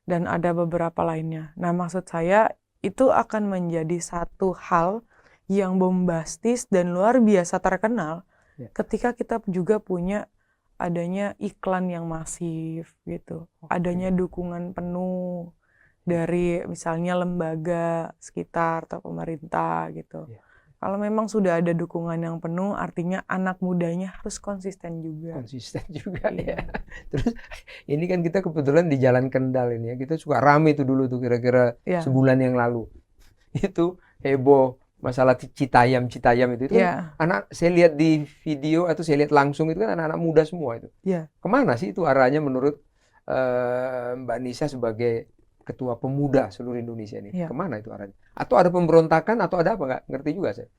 Dan ada beberapa lainnya. Nah, maksud saya itu akan menjadi satu hal yang bombastis dan luar biasa terkenal ketika kita juga punya adanya iklan yang masif gitu. Adanya dukungan penuh dari misalnya lembaga sekitar atau pemerintah gitu. Kalau memang sudah ada dukungan yang penuh, artinya anak mudanya harus konsisten juga. Ya. Terus ini kan kita kebetulan di Jalan Kendal ini ya, kita suka rame itu dulu tuh kira-kira sebulan yang lalu. Itu heboh masalah Citayam itu kan anak, saya lihat di video atau saya lihat langsung itu kan anak-anak muda semua itu. Kemana sih itu arahnya menurut Mbak Nisa sebagai Ketua Pemuda seluruh Indonesia ini? Kemana itu arahnya? Atau ada pemberontakan atau ada apa? Nggak ngerti juga saya.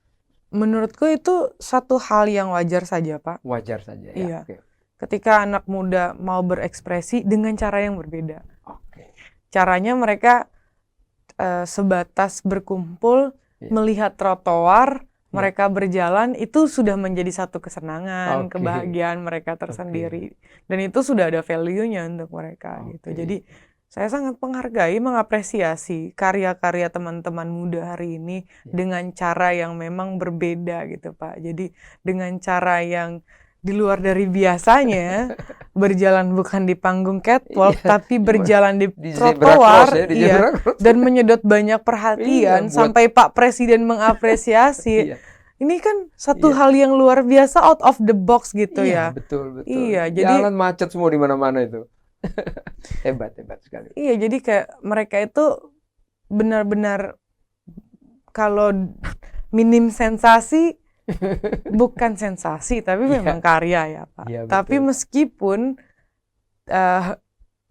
Menurutku itu satu hal yang wajar saja, Pak. Wajar saja, ya. Iya. Ketika anak muda mau berekspresi dengan cara yang berbeda. Caranya mereka sebatas berkumpul, melihat trotoar, mereka berjalan, itu sudah menjadi satu kesenangan, kebahagiaan mereka tersendiri. Dan itu sudah ada value-nya untuk mereka gitu. Jadi saya sangat menghargai, mengapresiasi karya-karya teman-teman muda hari ini dengan cara yang memang berbeda gitu, Pak. Jadi dengan cara yang di luar dari biasanya, berjalan bukan di panggung catwalk, tapi berjalan di trotoar, dan menyedot banyak perhatian, sampai Pak Presiden mengapresiasi. Ini kan satu hal yang luar biasa, out of the box gitu ya. Betul. Jadi jalan macet semua di mana-mana itu. hebat sekali. Iya, jadi kayak mereka itu benar-benar kalau minim sensasi, bukan sensasi tapi memang karya ya, Pak. Tapi meskipun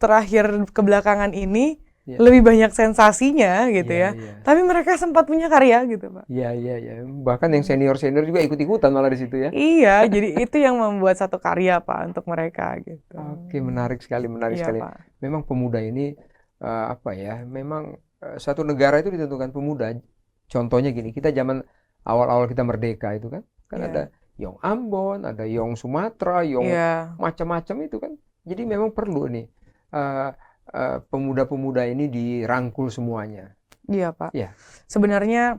terakhir kebelakangan ini lebih banyak sensasinya gitu tapi mereka sempat punya karya gitu, Pak. Iya. Bahkan yang senior juga ikut-ikutan malah di situ ya. Iya, jadi itu yang membuat satu karya, Pak, untuk mereka gitu. Oke, menarik sekali. Pak. Memang pemuda ini memang satu negara itu ditentukan pemuda. Contohnya gini, kita zaman awal-awal kita merdeka itu kan ada Yong Ambon, ada Yong Sumatera, Yong macam-macam itu kan. Jadi memang perlu nih pemuda-pemuda ini dirangkul semuanya. Iya, Pak. Sebenarnya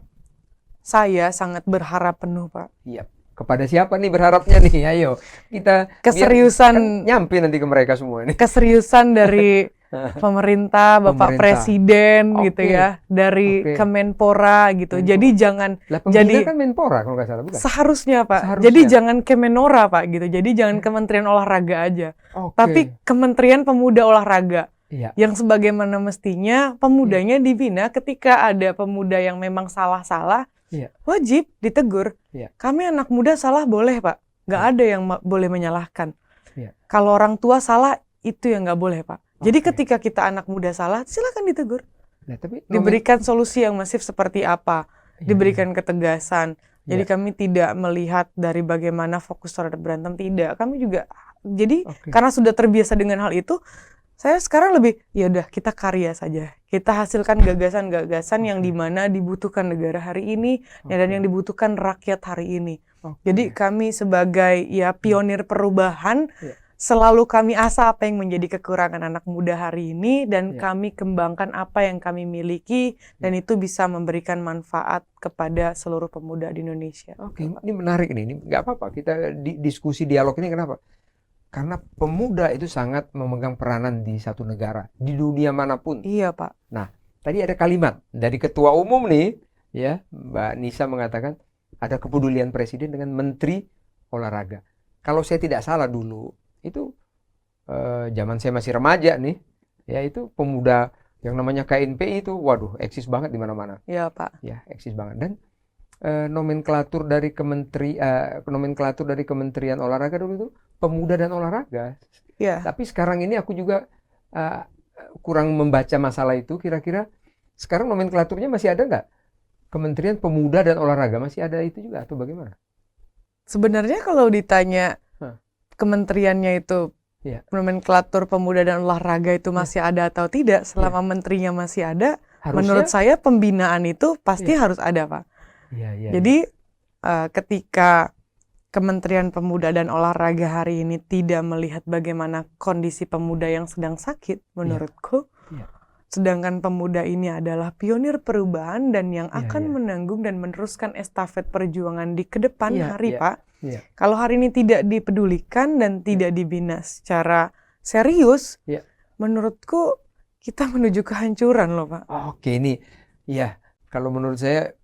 saya sangat berharap penuh, Pak. Iya. Kepada siapa nih berharapnya nih? Ayo kita keseriusan nyampe nanti ke mereka semua nih. Keseriusan dari pemerintah, Bapak Presiden gitu ya, dari Kemenpora gitu. Jadi jangan jadi kan Menpora kalau nggak salah, bukan? Seharusnya, Pak. Jadi jangan Kemenora, Pak, gitu. Jadi jangan Kementerian Olahraga aja. Tapi Kementerian Pemuda Olahraga. Yang sebagaimana mestinya pemudanya dibina ketika ada pemuda yang memang salah-salah, wajib ditegur. Kami anak muda salah boleh, Pak. Nggak ada yang boleh menyalahkan. Kalau orang tua salah, itu yang nggak boleh, Pak. Jadi ketika kita anak muda salah, silakan ditegur. Diberikan solusi yang masif seperti apa. diberikan ketegasan. Jadi Iya. kami tidak melihat dari bagaimana fokus terhadap berantem, tidak. Kami juga, jadi Oke. karena sudah terbiasa dengan hal itu, saya sekarang lebih, ya udah kita karya saja. Kita hasilkan gagasan-gagasan yang Oke. dimana dibutuhkan negara hari ini dan Oke. yang dibutuhkan rakyat hari ini. Oke. Jadi kami sebagai ya pionir perubahan, Iya. selalu kami asah apa yang menjadi kekurangan anak muda hari ini dan Iya. kami kembangkan apa yang kami miliki dan itu bisa memberikan manfaat kepada seluruh pemuda di Indonesia. Oke, ini menarik nih. Ini nggak apa-apa. Kita diskusi dialog ini kenapa? Karena pemuda itu sangat memegang peranan di satu negara, di dunia manapun. Iya, Pak. Nah, tadi ada kalimat dari Ketua Umum nih, ya, Mbak Nisa mengatakan ada kepedulian Presiden dengan Menteri Olahraga. Kalau saya tidak salah dulu, itu zaman saya masih remaja nih, ya itu pemuda yang namanya KNPI itu, waduh, eksis banget di mana-mana. Iya, Pak. Ya, eksis banget. Dan nomenklatur dari Kementerian Olahraga dulu itu pemuda dan olahraga. Iya. Tapi sekarang ini aku juga kurang membaca masalah itu. Kira-kira sekarang nomenklaturnya masih ada nggak? Kementerian Pemuda dan Olahraga masih ada itu juga atau bagaimana? Sebenarnya kalau ditanya Hah. kementeriannya itu, Iya. nomenklatur pemuda dan olahraga itu masih ada atau tidak, selama menterinya masih ada, menurut saya pembinaan itu pasti harus ada, Pak. Iya, iya, Jadi ketika Kementerian Pemuda dan Olahraga hari ini tidak melihat bagaimana kondisi pemuda yang sedang sakit, menurutku, Iya. sedangkan pemuda ini adalah pionir perubahan dan yang Iya, akan iya. menanggung dan meneruskan estafet perjuangan di kedepan Iya, hari, iya, Pak. iya. Kalau hari ini tidak dipedulikan dan tidak dibina secara serius, Iya. menurutku kita menuju kehancuran loh, Pak. Oke, ini ya kalau menurut saya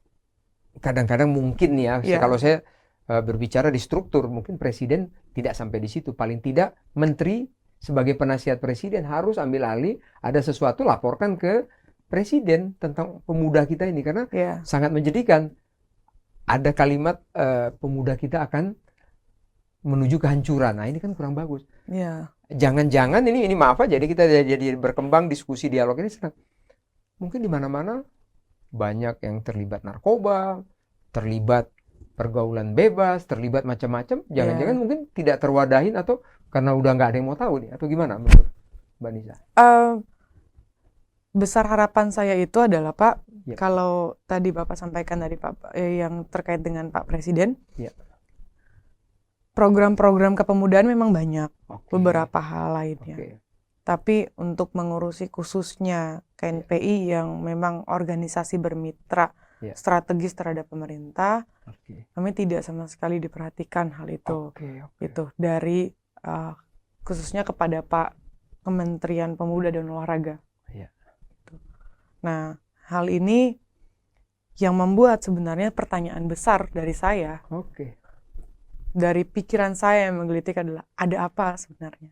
kadang-kadang mungkin ya, Iya. kalau saya berbicara di struktur, mungkin presiden tidak sampai di situ. Paling tidak menteri sebagai penasihat presiden harus ambil alih, ada sesuatu laporkan ke presiden tentang pemuda kita ini karena Iya. sangat menjadikan. Ada kalimat pemuda kita akan menuju kehancuran. Nah, ini kan kurang bagus. Iya. Jangan-jangan ini maaf aja, jadi kita jadi berkembang diskusi dialog ini senang. Mungkin di mana-mana banyak yang terlibat narkoba, terlibat pergaulan bebas, terlibat macam-macam. Jangan-jangan mungkin tidak terwadahin atau karena udah nggak ada yang mau tahu nih, atau gimana menurut Mbak Nisa? Besar harapan saya itu adalah, Pak, Ya. kalau tadi Bapak sampaikan dari Pak yang terkait dengan Pak Presiden, Ya. program-program kepemudaan memang banyak, Oke. beberapa hal lainnya. Oke. Tapi untuk mengurusi khususnya KNPI yang memang organisasi bermitra strategis terhadap pemerintah, kami tidak sama sekali diperhatikan hal itu. Itu dari khususnya kepada Pak Kementerian Pemuda dan Olahraga. Nah, hal ini yang membuat sebenarnya pertanyaan besar dari saya. Dari pikiran saya yang menggelitik adalah ada apa sebenarnya?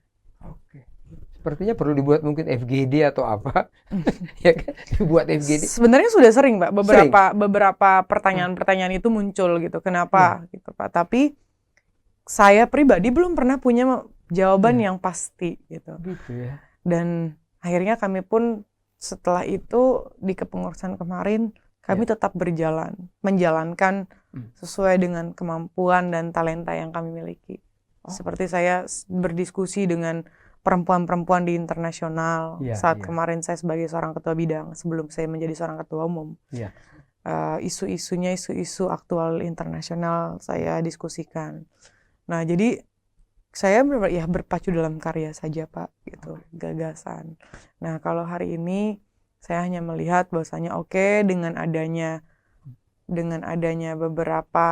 Sepertinya perlu dibuat mungkin FGD atau apa, ya kan? Dibuat FGD. Sebenarnya sudah sering, Pak, beberapa pertanyaan-pertanyaan itu muncul gitu. Kenapa gitu, Pak? Tapi saya pribadi belum pernah punya jawaban yang pasti gitu. Gitu ya. Dan akhirnya kami pun setelah itu di kepengurusan kemarin kami tetap menjalankan sesuai dengan kemampuan dan talenta yang kami miliki. Seperti saya berdiskusi dengan perempuan-perempuan di internasional saat kemarin saya sebagai seorang ketua bidang sebelum saya menjadi seorang ketua umum. Isu-isu aktual internasional saya diskusikan. Nah, jadi saya berpacu dalam karya saja, Pak, gitu, gagasan. Nah, kalau hari ini saya hanya melihat bahwasanya dengan adanya beberapa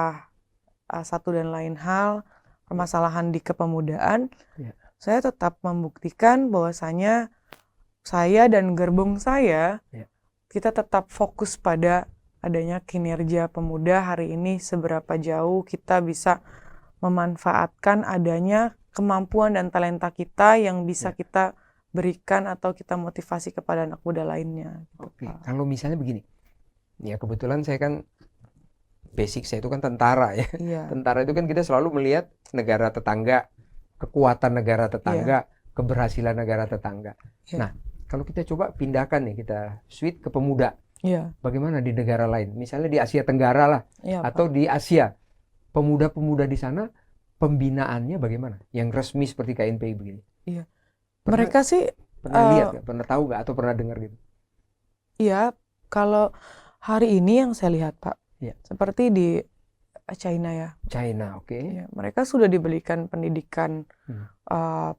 satu dan lain hal permasalahan di kepemudaan, saya tetap membuktikan bahwasanya saya dan gerbong saya kita tetap fokus pada adanya kinerja pemuda hari ini, seberapa jauh kita bisa memanfaatkan adanya kemampuan dan talenta kita yang bisa kita berikan atau kita motivasi kepada anak muda lainnya. Oke, kalau misalnya begini, ya kebetulan saya kan basic saya itu kan tentara ya. Tentara itu kan kita selalu melihat negara tetangga, kekuatan negara tetangga, keberhasilan negara tetangga. Nah, kalau kita coba pindahkan nih, kita switch ke pemuda. Iya. Bagaimana di negara lain? Misalnya di Asia Tenggara lah, Iya, Pak. atau di Asia. Pemuda-pemuda di sana, pembinaannya bagaimana? Yang resmi seperti KNPI begini. Iya. Pernah, Mereka sih lihat nggak? Pernah tahu nggak? Atau pernah dengar gitu? iya, kalau hari ini yang saya lihat, Pak, Iya. seperti di China ya. China, oke. Ya, mereka sudah diberikan pendidikan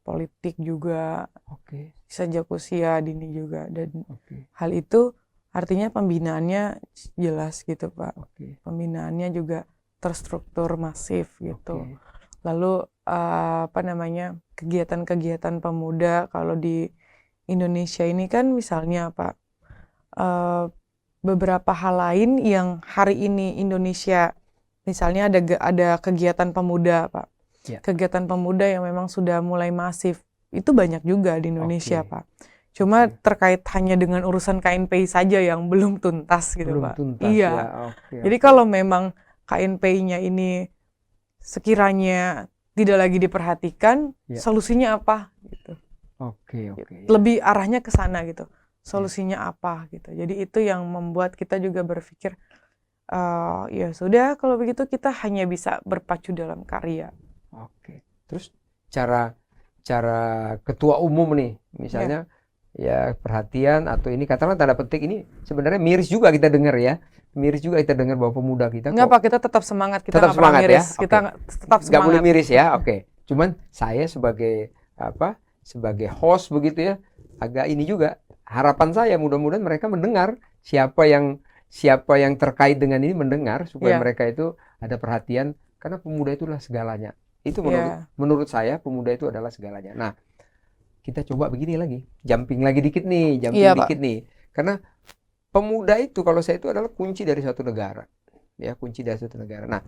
politik juga, Oke, sejak usia dini juga, dan oke, hal itu artinya pembinaannya jelas gitu, Pak. oke, Pembinaannya juga terstruktur masif gitu. oke. Lalu kegiatan-kegiatan pemuda kalau di Indonesia ini kan misalnya Pak, beberapa hal lain yang hari ini Indonesia misalnya ada kegiatan pemuda Pak. Ya. Kegiatan pemuda yang memang sudah mulai masif. Itu banyak juga di Indonesia, Oke. Pak. Cuma Oke. terkait hanya dengan urusan KNPI saja yang belum tuntas gitu, Belum Pak. tuntas Iya. ya. Oke, Jadi oke. kalau memang KNPI-nya ini sekiranya tidak lagi diperhatikan, Ya. solusinya apa gitu. Oke, oke. Lebih arahnya ke sana gitu. Solusinya apa gitu. Jadi itu yang membuat kita juga berpikir ya sudah kalau begitu kita hanya bisa berpacu dalam karya. Oke. Terus cara ketua umum nih, misalnya ya perhatian atau ini katakanlah tanda petik ini sebenarnya miris juga kita dengar ya. Miris juga kita dengar bahwa pemuda kita Enggak kok Pak, kita tetap semangat, kita tetap nggak pernah semangat ya. miris. Oke. Kita tetap nggak boleh semangat. miris ya. Oke. Cuman saya sebagai sebagai host begitu ya, agak ini juga harapan saya mudah-mudahan mereka mendengar siapa yang terkait dengan ini mendengar supaya Iya. mereka itu ada perhatian karena pemuda itulah segalanya. Itu Iya. menurut saya pemuda itu adalah segalanya. Nah, kita coba begini lagi, jumping lagi dikit nih, Iya, Pak. dikit nih. Karena pemuda itu kalau saya itu adalah kunci dari suatu negara. Ya, kunci dari suatu negara. Nah,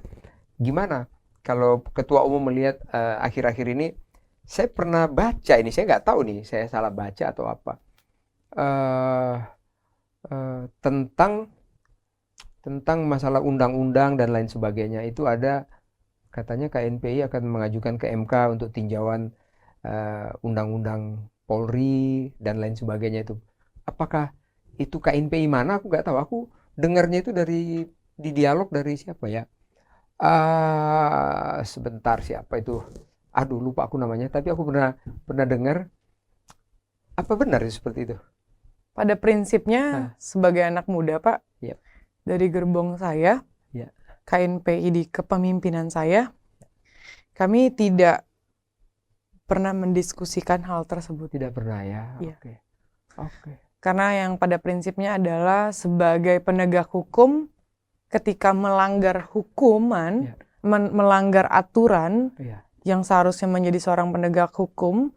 gimana kalau ketua umum melihat akhir-akhir ini saya pernah baca ini, saya nggak tahu nih, saya salah baca atau apa. Tentang masalah undang-undang dan lain sebagainya itu ada katanya KNPI akan mengajukan ke MK untuk tinjauan undang-undang Polri dan lain sebagainya itu. Apakah itu KNPI mana? Aku nggak tahu. Aku dengarnya itu di dialog dari siapa ya? Sebentar siapa itu? Aduh lupa aku namanya. Tapi aku pernah dengar. Apa benar itu seperti itu? Pada prinsipnya sebagai anak muda Pak, Yep. dari gerbong saya, KNPI di kepemimpinan saya, kami tidak pernah mendiskusikan hal tersebut. Tidak pernah ya? Iya. Oke. Karena yang pada prinsipnya adalah sebagai penegak hukum, ketika melanggar hukuman, melanggar aturan yang seharusnya menjadi seorang penegak hukum,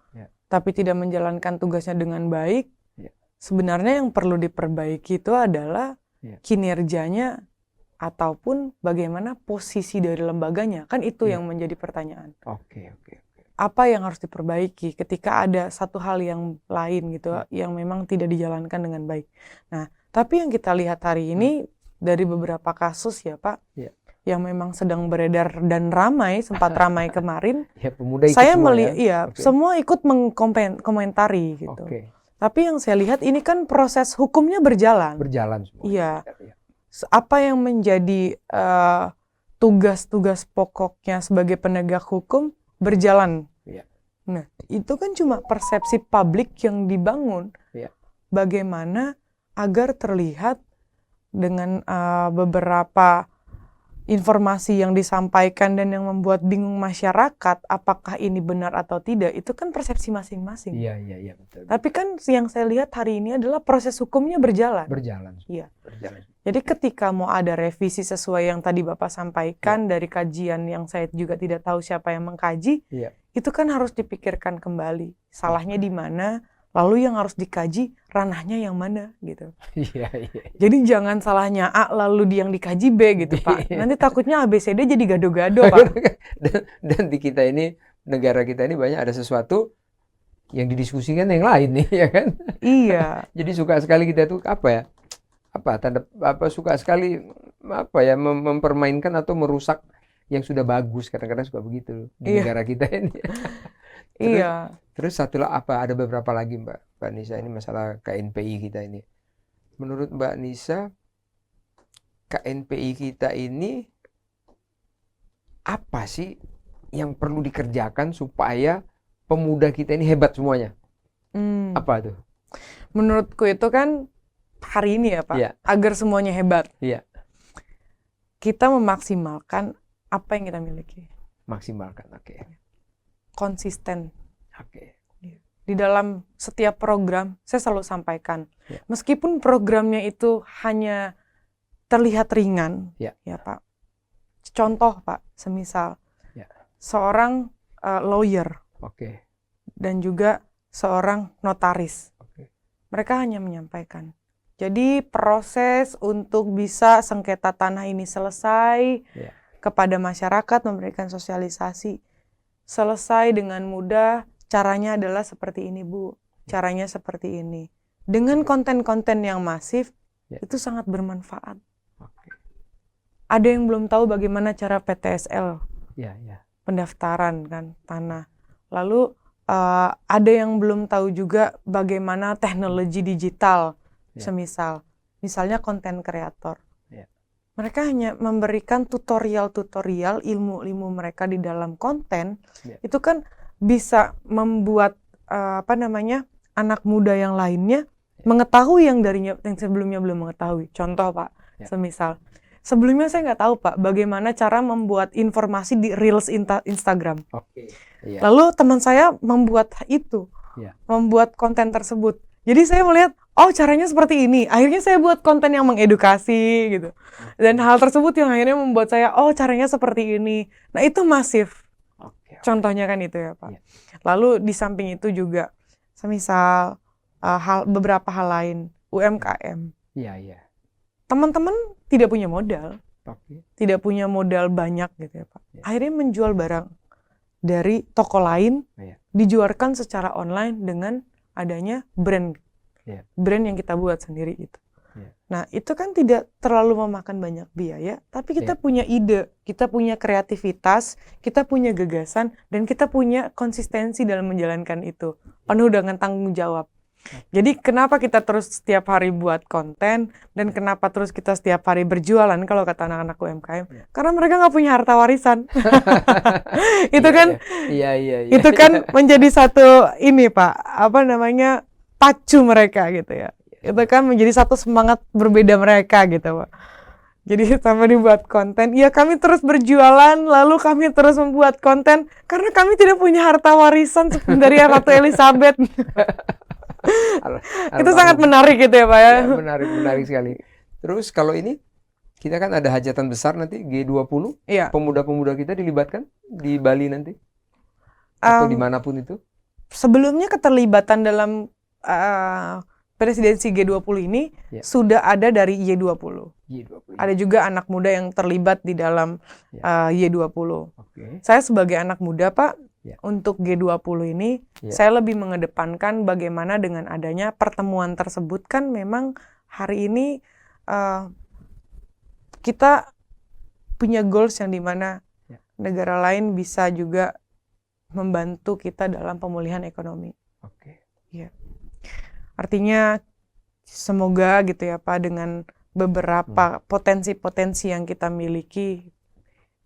tapi tidak menjalankan tugasnya dengan baik, sebenarnya yang perlu diperbaiki itu adalah kinerjanya ataupun bagaimana posisi dari lembaganya. Kan itu yang menjadi pertanyaan. Oke. Apa yang harus diperbaiki ketika ada satu hal yang lain gitu yang memang tidak dijalankan dengan baik. Nah, tapi yang kita lihat hari ini dari beberapa kasus ya Pak, yang memang sedang beredar dan ramai, sempat ramai kemarin. Ya, pemuda ikut saya semua melihat, semua ikut mengkomentari gitu. Tapi yang saya lihat ini kan proses hukumnya berjalan. Berjalan semua. Iya. Apa yang menjadi tugas-tugas pokoknya sebagai penegak hukum berjalan. Nah, itu kan cuma persepsi publik yang dibangun. Bagaimana agar terlihat dengan beberapa informasi yang disampaikan dan yang membuat bingung masyarakat, apakah ini benar atau tidak, itu kan persepsi masing-masing. Iya, betul. Tapi kan yang saya lihat hari ini adalah proses hukumnya berjalan. Iya. Berjalan. Jadi ketika mau ada revisi sesuai yang tadi Bapak sampaikan dari kajian yang saya juga tidak tahu siapa yang mengkaji, itu kan harus dipikirkan kembali. Salahnya di mana? Lalu yang harus dikaji ranahnya yang mana gitu. Iya. Jadi jangan salahnya A lalu yang dikaji B gitu Pak. Nanti takutnya ABCD jadi gado-gado Pak. Dan di kita ini, negara kita ini banyak ada sesuatu yang didiskusikan yang lain nih ya kan. Iya. Jadi suka sekali kita tuh suka sekali mempermainkan atau merusak yang sudah bagus, kadang-kadang suka begitu di negara kita ini. Terus ada beberapa lagi Mbak Nisa ini masalah KNPI kita ini. menurut Mbak Nisa, KNPI kita ini apa sih yang perlu dikerjakan supaya pemuda kita ini hebat semuanya? Apa tuh? Menurutku itu kan hari ini ya Pak, Iya. agar semuanya hebat. Iya. Kita memaksimalkan apa yang kita miliki. Maksimalkan, oke. Konsisten. Oke. Di dalam setiap program, saya selalu sampaikan, Ya. meskipun programnya itu hanya terlihat ringan, Ya. ya Pak. Contoh Pak, semisal Ya. seorang lawyer Oke. dan juga seorang notaris. Oke. Mereka hanya menyampaikan. Jadi proses untuk bisa sengketa tanah ini selesai Ya. kepada masyarakat, memberikan sosialisasi, selesai dengan mudah. Caranya adalah seperti ini Bu, caranya seperti ini. Dengan konten-konten yang masif, Ya. itu sangat bermanfaat. Oke. Ada yang belum tahu bagaimana cara PTSL, Ya, ya. pendaftaran kan tanah. Lalu ada yang belum tahu juga bagaimana teknologi digital, Ya. misalnya konten kreator. Ya. Mereka hanya memberikan tutorial-tutorial ilmu-ilmu mereka di dalam konten. Ya. Itu kan bisa membuat anak muda yang lainnya mengetahui yang sebelumnya belum mengetahui. Contoh Pak, Ya. semisal sebelumnya saya nggak tahu Pak bagaimana cara membuat informasi di Reels Instagram. Oke. Iya. Lalu teman saya membuat itu, Ya. membuat konten tersebut. Jadi saya melihat, oh caranya seperti ini. Akhirnya saya buat konten yang mengedukasi gitu. Dan hal tersebut yang akhirnya membuat saya, oh caranya seperti ini. Nah itu masif. Oke. Contohnya kan itu ya Pak. Iya. Lalu di samping itu juga, semisal beberapa hal lain, UMKM. Iya, iya. Teman-teman tidak punya modal, Oke. tidak punya modal banyak gitu ya Pak. Iya. Akhirnya menjual barang dari toko lain, Iya. dijualkan secara online dengan adanya brand. Iya. Brand yang kita buat sendiri itu. Iya. Nah, itu kan tidak terlalu memakan banyak biaya, tapi kita Iya. punya ide, kita punya kreativitas, kita punya gagasan, dan kita punya konsistensi dalam menjalankan itu. Penuh dengan tanggung jawab. Jadi kenapa kita terus setiap hari buat konten, dan kenapa terus kita setiap hari berjualan kalau kata anak-anak UMKM? Iya. Karena mereka nggak punya harta warisan. Itu kan, Iya, iya, iya. itu kan menjadi satu ini Pak, pacu mereka gitu ya. Itu kan menjadi satu semangat berbeda mereka gitu Pak. Jadi sampai dibuat konten, ya kami terus berjualan, lalu kami terus membuat konten, karena kami tidak punya harta warisan seperti dari Ratu Elizabeth. Itu sangat menarik gitu ya Pak ya. Ya, menarik sekali. Terus kalau ini, kita kan ada hajatan besar nanti, G20. Iya. Pemuda-pemuda kita dilibatkan di Bali nanti? Atau dimanapun itu? Sebelumnya keterlibatan dalam presidensi G20 ini Ya. sudah ada dari Y20. G20. Ada juga anak muda yang terlibat di dalam Y20. Oke. Saya sebagai anak muda Pak, Ya. untuk G20 ini, Ya. saya lebih mengedepankan bagaimana dengan adanya pertemuan tersebut kan memang hari ini kita punya goals yang dimana Ya. negara lain bisa juga membantu kita dalam pemulihan ekonomi. Oke. Artinya semoga gitu ya Pak, dengan beberapa potensi-potensi yang kita miliki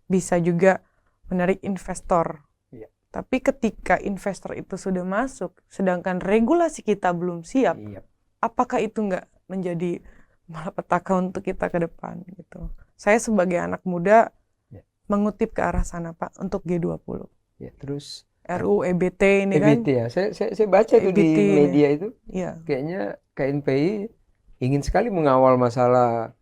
bisa juga menarik investor. Iya. Tapi ketika investor itu sudah masuk, sedangkan regulasi kita belum siap, Iya. apakah itu nggak menjadi malapetaka untuk kita ke depan gitu. Saya sebagai anak muda Ya. mengutip ke arah sana Pak untuk G20. Ya, terus RUU EBT ini kan. EBT ya. Saya baca tuh di EBT ini. media itu, Iya. kayaknya KNPI ingin sekali mengawal masalah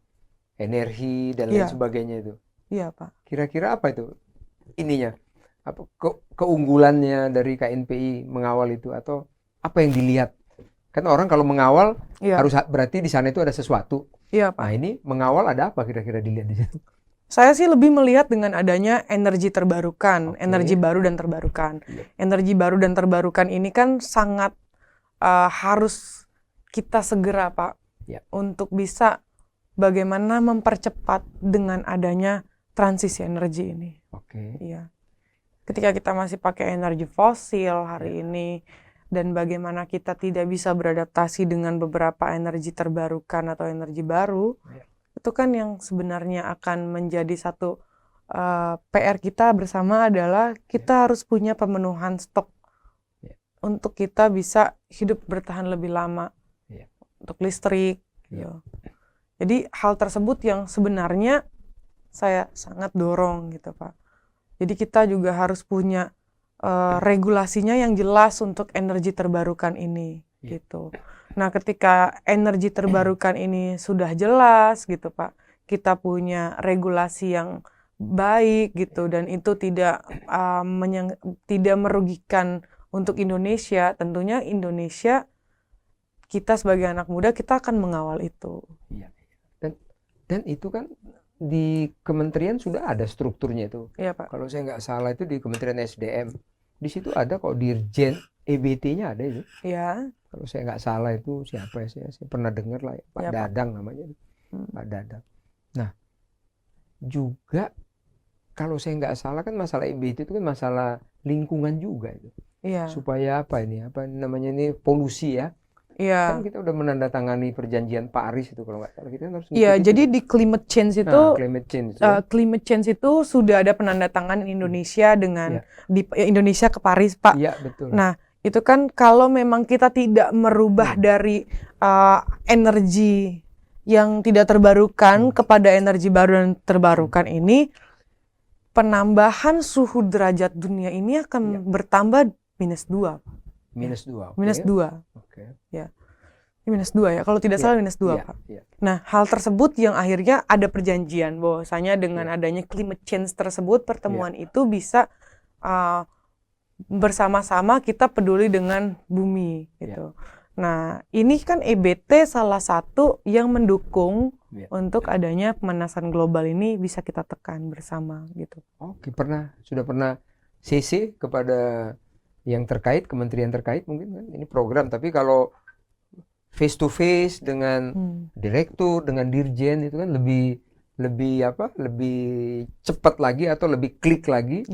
energi dan lain Iya. sebagainya itu. Iya Pak. Kira-kira apa itu ininya? Apa keunggulannya dari KNPI mengawal itu, atau apa yang dilihat? Kan orang kalau mengawal Iya. harus berarti di sana itu ada sesuatu. Iya Pak. Nah, ini mengawal ada apa kira-kira dilihat di situ? Saya sih lebih melihat dengan adanya energi terbarukan, Oke. energi baru dan terbarukan. Iya. Energi baru dan terbarukan ini kan sangat harus kita segera Pak, Iya. untuk bisa bagaimana mempercepat dengan adanya transisi energi ini. Oke. Iya. Ketika kita masih pakai energi fosil hari ini, dan bagaimana kita tidak bisa beradaptasi dengan beberapa energi terbarukan atau energi baru, itu kan yang sebenarnya akan menjadi satu PR kita bersama adalah kita harus punya pemenuhan stok untuk kita bisa hidup bertahan lebih lama untuk listrik. Gitu. Jadi hal tersebut yang sebenarnya saya sangat dorong gitu Pak. Jadi kita juga harus punya regulasinya yang jelas untuk energi terbarukan ini gitu. Nah ketika energi terbarukan ini sudah jelas gitu Pak, kita punya regulasi yang baik gitu dan itu tidak tidak merugikan untuk Indonesia, tentunya Indonesia kita sebagai anak muda kita akan mengawal itu. Iya. Dan itu kan di kementerian sudah ada strukturnya itu. Iya Pak. Kalau saya nggak salah itu di Kementerian SDM. Di situ ada kok Dirjen EBT-nya ada itu. Iya. Kalau saya nggak salah itu siapa ya? Saya pernah dengar lah ya, Pak Ya, Dadang namanya. Pak Dadang. Nah, juga kalau saya nggak salah kan masalah EBT itu kan masalah lingkungan juga itu. Iya. Supaya apa namanya ini polusi ya. Iya. Kan kita udah menandatangani perjanjian Paris itu kalau nggak salah, kita harus Iya, ngikutin jadi itu. di climate change itu climate change itu sudah ada penandatangan Indonesia dengan di Indonesia ke Paris, Pak. Iya, betul. Nah, itu kan kalau memang kita tidak merubah dari energi yang tidak terbarukan kepada energi baru dan terbarukan ini, penambahan suhu derajat dunia ini akan bertambah -2. -2. -2. Oke. Ya. -2 ya, kalau tidak salah -2, Pak. Iya. Nah, hal tersebut yang akhirnya ada perjanjian bahwasanya dengan adanya climate change tersebut, pertemuan itu bisa bersama-sama kita peduli dengan bumi gitu. Nah, ini kan EBT salah satu yang mendukung untuk adanya pemanasan global ini bisa kita tekan bersama gitu. Oke, sudah pernah CC kepada yang terkait, kementerian terkait mungkin kan ini program, tapi kalau face to face dengan direktur, dengan dirjen itu kan lebih cepat lagi atau lebih klik lagi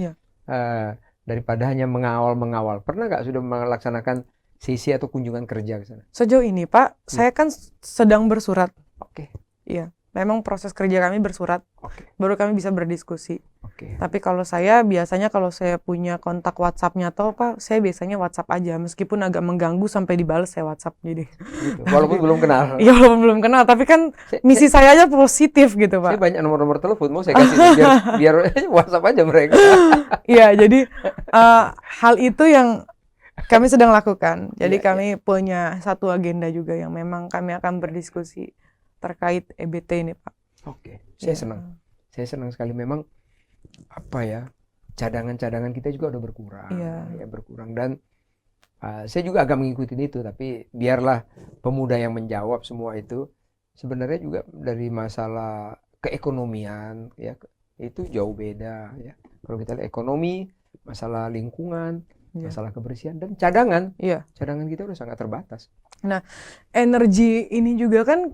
daripada hanya mengawal. Pernah nggak sudah melaksanakan sesi atau kunjungan kerja ke sana? Sejauh ini Pak, saya kan sedang bersurat. Oke. Iya, memang proses kerja kami bersurat. Oke. Baru kami bisa berdiskusi. Oke. Tapi kalau saya biasanya kalau saya punya kontak WhatsApp-nya atau Pak, saya biasanya WhatsApp aja. Meskipun agak mengganggu sampai dibales saya WhatsApp jadi. Gitu. Walaupun belum kenal. Iya, walaupun belum kenal, tapi kan misi saya aja positif gitu Pak. Saya banyak nomor-nomor telepon mau saya kasih biar WhatsApp aja mereka. Iya, jadi hal itu yang kami sedang lakukan. Jadi kami punya satu agenda juga yang memang kami akan berdiskusi terkait EBT ini, Pak. Oke, saya senang. Saya senang sekali memang cadangan-cadangan kita juga udah berkurang, berkurang dan saya juga agak mengikuti itu, tapi biarlah pemuda yang menjawab semua itu. Sebenarnya juga dari masalah keekonomian ya itu jauh beda ya. Kalau kita lihat ekonomi, masalah lingkungan, masalah kebersihan dan cadangan. Cadangan kita udah sangat terbatas. Nah, energi ini juga kan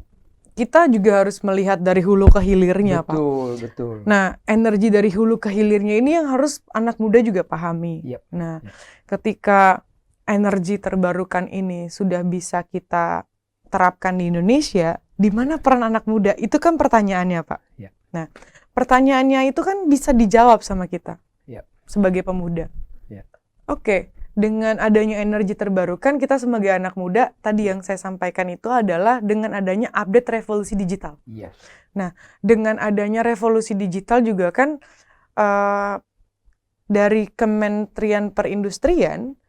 kita juga harus melihat dari hulu ke hilirnya, Pak. Betul. Nah, energi dari hulu ke hilirnya ini yang harus anak muda juga pahami. Nah, ketika energi terbarukan ini sudah bisa kita terapkan di Indonesia, di mana peran anak muda? Itu kan pertanyaannya, Pak. Nah, pertanyaannya itu kan bisa dijawab sama kita sebagai pemuda. Oke, dengan adanya energi terbarukan, kita sebagai anak muda, tadi yang saya sampaikan itu adalah dengan adanya update revolusi digital. Nah, dengan adanya revolusi digital juga kan dari Kementerian Perindustrian,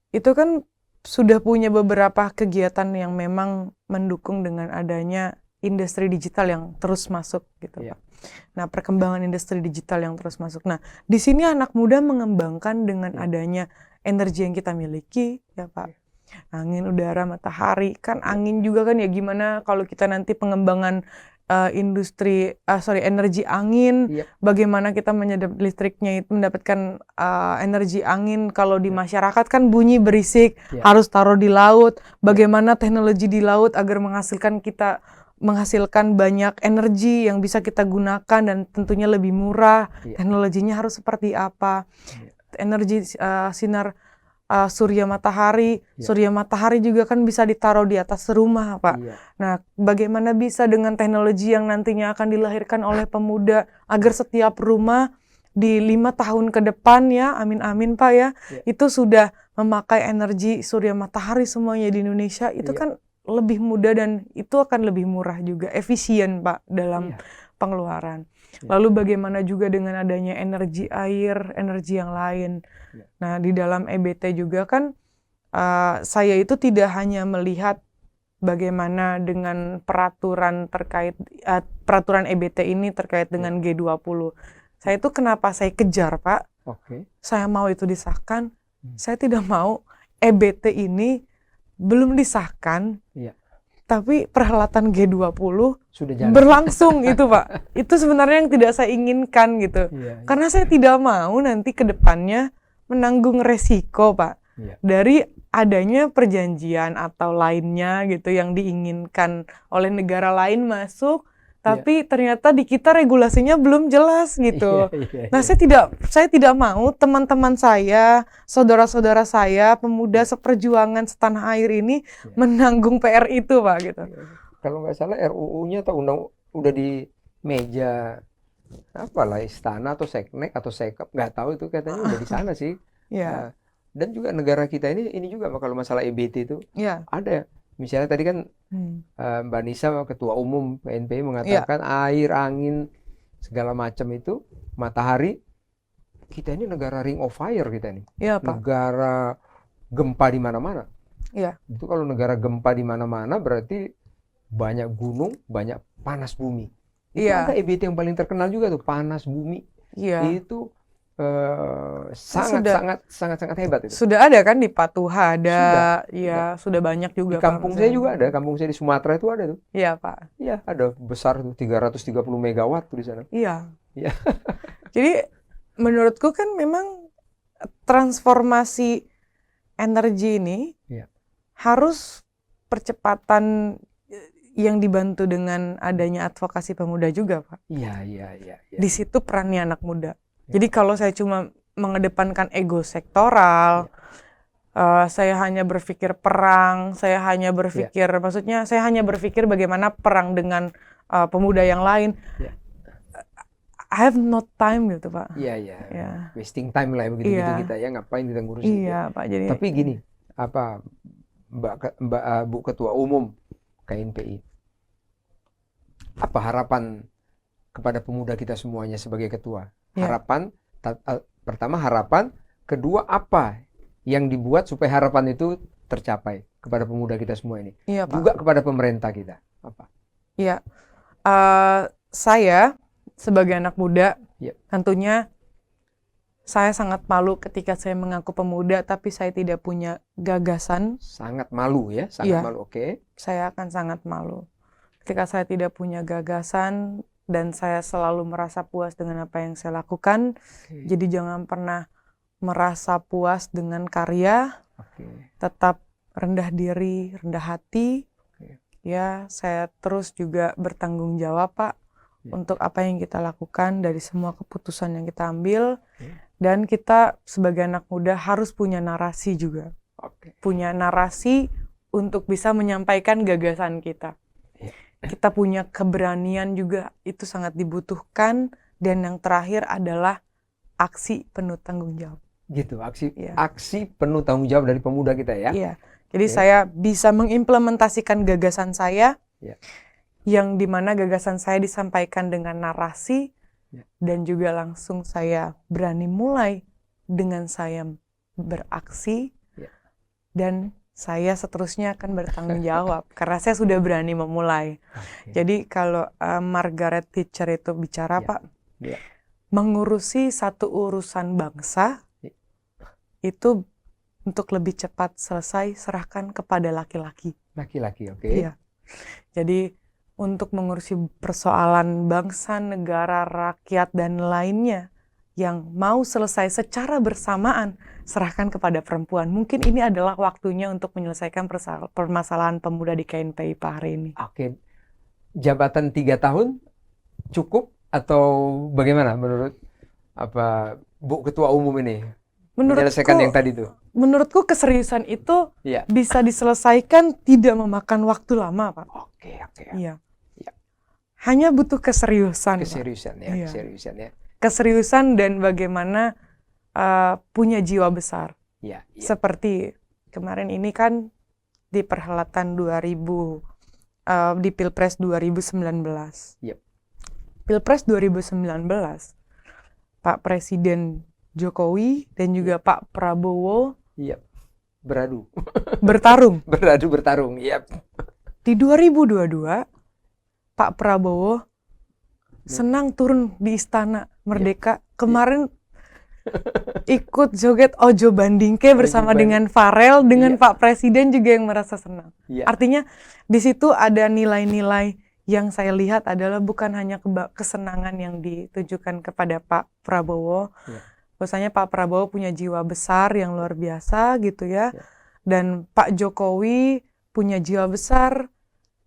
itu kan sudah punya beberapa kegiatan yang memang mendukung dengan adanya industri digital yang terus masuk gitu, Pak. Nah, perkembangan industri digital yang terus masuk. Nah, di sini anak muda mengembangkan dengan adanya energi yang kita miliki, ya Pak. Angin, udara, matahari. Kan angin juga kan ya gimana kalau kita nanti pengembangan energi angin, bagaimana kita menyedot listriknya itu mendapatkan energi angin. Kalau di masyarakat kan bunyi berisik, harus taruh di laut. Bagaimana teknologi di laut agar menghasilkan banyak energi yang bisa kita gunakan dan tentunya lebih murah. Teknologinya harus seperti apa? Energi sinar surya matahari. Ya. Surya matahari juga kan bisa ditaruh di atas rumah, Pak. Iya. Nah, bagaimana bisa dengan teknologi yang nantinya akan dilahirkan oleh pemuda agar setiap rumah di 5 tahun ke depan ya, amin-amin Pak ya, Ya. itu sudah memakai energi surya matahari semuanya di Indonesia, itu Iya. kan lebih mudah dan itu akan lebih murah juga, efisien Pak dalam Iya. pengeluaran. Ya. Lalu bagaimana juga dengan adanya energi air, energi yang lain. Ya. Nah, di dalam EBT juga kan saya itu tidak hanya melihat bagaimana dengan peraturan terkait peraturan EBT ini terkait dengan G20. Saya itu kenapa saya kejar, Pak? Oke. Saya mau itu disahkan. Saya tidak mau EBT ini belum disahkan. Iya. Tapi perhelatan G20 Sudah jalan. berlangsung itu, Pak. Itu sebenarnya yang tidak saya inginkan gitu. Iya. Karena saya tidak mau nanti ke depannya menanggung resiko, Pak. Iya. Dari adanya perjanjian atau lainnya gitu yang diinginkan oleh negara lain masuk, tapi ternyata di kita regulasinya belum jelas gitu. Iya. Nah, saya tidak mau teman-teman saya, saudara-saudara saya, pemuda seperjuangan setanah air ini menanggung PR itu, Pak gitu. Kalau nggak salah RUU-nya atau udah di meja apalah istana atau seknek atau sekap, nggak tahu itu, katanya udah di sana sih. Iya. Dan juga negara kita ini juga kalau masalah EBT itu ada. Misalnya tadi kan Mbak Nisa, Ketua Umum PNPI, mengatakan air, angin, segala macam itu, matahari. Kita ini negara ring of fire kita ini. Iya, Pak. Negara gempa di mana-mana. Iya. Itu kalau negara gempa di mana-mana berarti banyak gunung, banyak panas bumi. Itu ada EBT yang paling terkenal juga tuh, panas bumi. Iya. Itu sangat hebat itu. Sudah ada kan di Patuha ada, sudah banyak juga. Di kampung Pak, saya juga ada, kampung saya di Sumatera itu ada tuh. Iya, Pak. Iya, ada besar tuh 330 megawatt tuh di sana. Iya. Iya. Jadi menurutku kan memang transformasi energi ini harus percepatan yang dibantu dengan adanya advokasi pemuda juga, Pak. Iya. Di situ perannya anak muda. Jadi kalau saya cuma mengedepankan ego sektoral, saya hanya berpikir perang, saya hanya berpikir, maksudnya saya hanya berpikir bagaimana perang dengan pemuda yang lain. I have no time gitu, Pak. Iya. Wasting time lah begitu kita ya, ngapain kita ngurusin. Iya, Pak. Jadi. Tapi gini, Bu Ketua Umum KNPI, apa harapan kepada pemuda kita semuanya sebagai ketua? Harapan, pertama harapan, kedua apa yang dibuat supaya harapan itu tercapai kepada pemuda kita semua ini? Iya, Pak. Juga kepada pemerintah kita, apa? Iya, saya sebagai anak muda, tentunya saya sangat malu ketika saya mengaku pemuda tapi saya tidak punya gagasan. Sangat malu ya, sangat malu, oke. Saya akan sangat malu ketika saya tidak punya gagasan. Dan saya selalu merasa puas dengan apa yang saya lakukan. Jadi jangan pernah merasa puas dengan karya. Tetap rendah diri, rendah hati. Ya, saya terus juga bertanggung jawab, Pak, untuk apa yang kita lakukan dari semua keputusan yang kita ambil. Dan kita sebagai anak muda harus punya narasi juga. Punya narasi untuk bisa menyampaikan gagasan kita. Kita punya keberanian juga, itu sangat dibutuhkan. Dan yang terakhir adalah aksi penuh tanggung jawab. Gitu, aksi penuh tanggung jawab dari pemuda kita ya. Iya. Jadi saya bisa mengimplementasikan gagasan saya, yang dimana gagasan saya disampaikan dengan narasi, dan juga langsung saya berani mulai dengan saya beraksi, dan saya seterusnya akan bertanggung jawab karena saya sudah berani memulai. Jadi kalau Margaret Thatcher itu bicara, Pak, mengurusi satu urusan bangsa itu untuk lebih cepat selesai serahkan kepada laki-laki. Laki-laki, oke. Iya. Jadi untuk mengurusi persoalan bangsa, negara, rakyat dan lainnya yang mau selesai secara bersamaan, serahkan kepada perempuan. Mungkin ini adalah waktunya untuk menyelesaikan permasalahan pemuda di KNPI Pak hari ini. Oke, jabatan 3 tahun cukup atau bagaimana menurut Bu Ketua Umum ini? Menyelesaikan yang tadi itu. menurutku keseriusan itu Iya. bisa diselesaikan tidak memakan waktu lama, Pak. Oke. Iya. Iya. Hanya butuh keseriusan, Pak. Keseriusan ya, Iya. keseriusan ya. Keseriusan dan bagaimana punya jiwa besar. Iya. Seperti kemarin ini kan di perhelatan 2000 di Pilpres 2019. Yep. Pilpres 2019, Pak Presiden Jokowi dan juga Pak Prabowo Iya. Beradu. bertarung. Bertarung. Iya. Di 2022, Pak Prabowo senang turun di Istana Merdeka. Kemarin ikut joget Ojo Bandingke bersama dengan Farel, dengan Pak Presiden juga yang merasa senang. Iya. Artinya di situ ada nilai-nilai yang saya lihat adalah bukan hanya kesenangan yang ditujukan kepada Pak Prabowo. Iya. Bahwasanya Pak Prabowo punya jiwa besar yang luar biasa gitu ya. Iya. Dan Pak Jokowi punya jiwa besar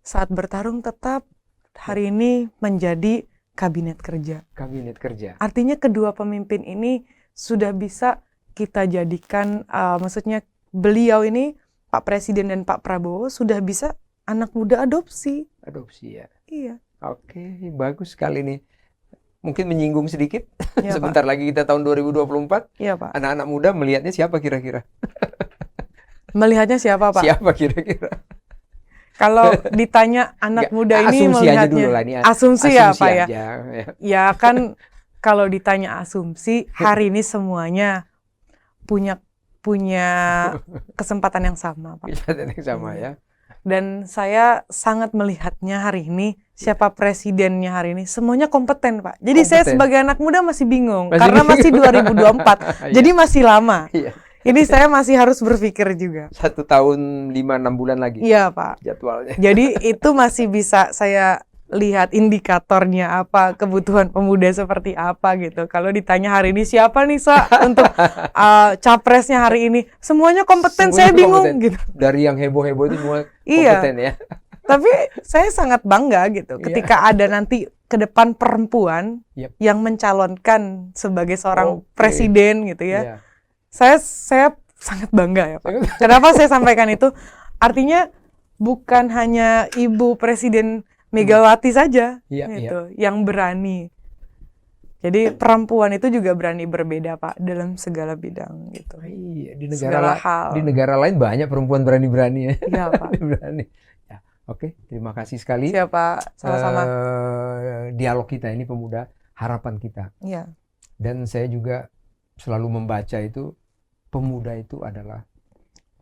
saat bertarung tetap hari ini menjadi kabinet kerja. Kabinet kerja. Artinya kedua pemimpin ini sudah bisa kita jadikan, maksudnya beliau ini, Pak Presiden dan Pak Prabowo sudah bisa anak muda adopsi. Adopsi ya. Iya. Oke, bagus sekali nih. Mungkin menyinggung sedikit. Iya, Sebentar lagi kita tahun 2024. Iya, Pak. Anak-anak muda melihatnya siapa kira-kira? Melihatnya siapa, Pak? Siapa kira-kira? Kalau ditanya anak muda ini asumsi aja melihatnya dulu lah ini. asumsi ya, Pak ya. aja, ya. Ya kan kalau ditanya asumsi, hari ini semuanya punya kesempatan yang sama, Pak. Kelihatan yang sama Iya. ya. Dan saya sangat melihatnya hari ini, siapa presidennya hari ini, semuanya kompeten, Pak. Jadi saya Kompeten. sebagai anak muda masih bingung, Masih karena masih bingung. 2024, Iya. jadi masih lama. Iya. Ini saya masih harus berpikir juga. 1 tahun 5-6 bulan lagi Iya, Pak. jadwalnya. Jadi itu masih bisa saya lihat indikatornya apa, kebutuhan pemuda seperti apa gitu. Kalau ditanya hari ini siapa nih, Sa, untuk capresnya hari ini, semuanya kompeten, saya Semuanya bingung kompeten. gitu. Dari yang heboh-heboh itu semua Iya. kompeten ya. Tapi saya sangat bangga gitu Iya. ketika ada nanti ke depan perempuan Yep. yang mencalonkan sebagai seorang Oke. presiden gitu ya. Iya. Saya sangat bangga ya, Pak. Kenapa saya sampaikan itu? Artinya bukan hanya Ibu Presiden Megawati saja Iya, gitu yang berani. Jadi perempuan itu juga berani berbeda, Pak, dalam segala bidang gitu. Iya, Segala hal. di negara lain banyak perempuan berani-berani ya. Iya, Pak. Berani. Ya, oke, terima kasih sekali. Siapa? Sama-sama. Dialog kita ini pemuda, harapan kita. Iya. Dan saya juga selalu membaca itu pemuda itu adalah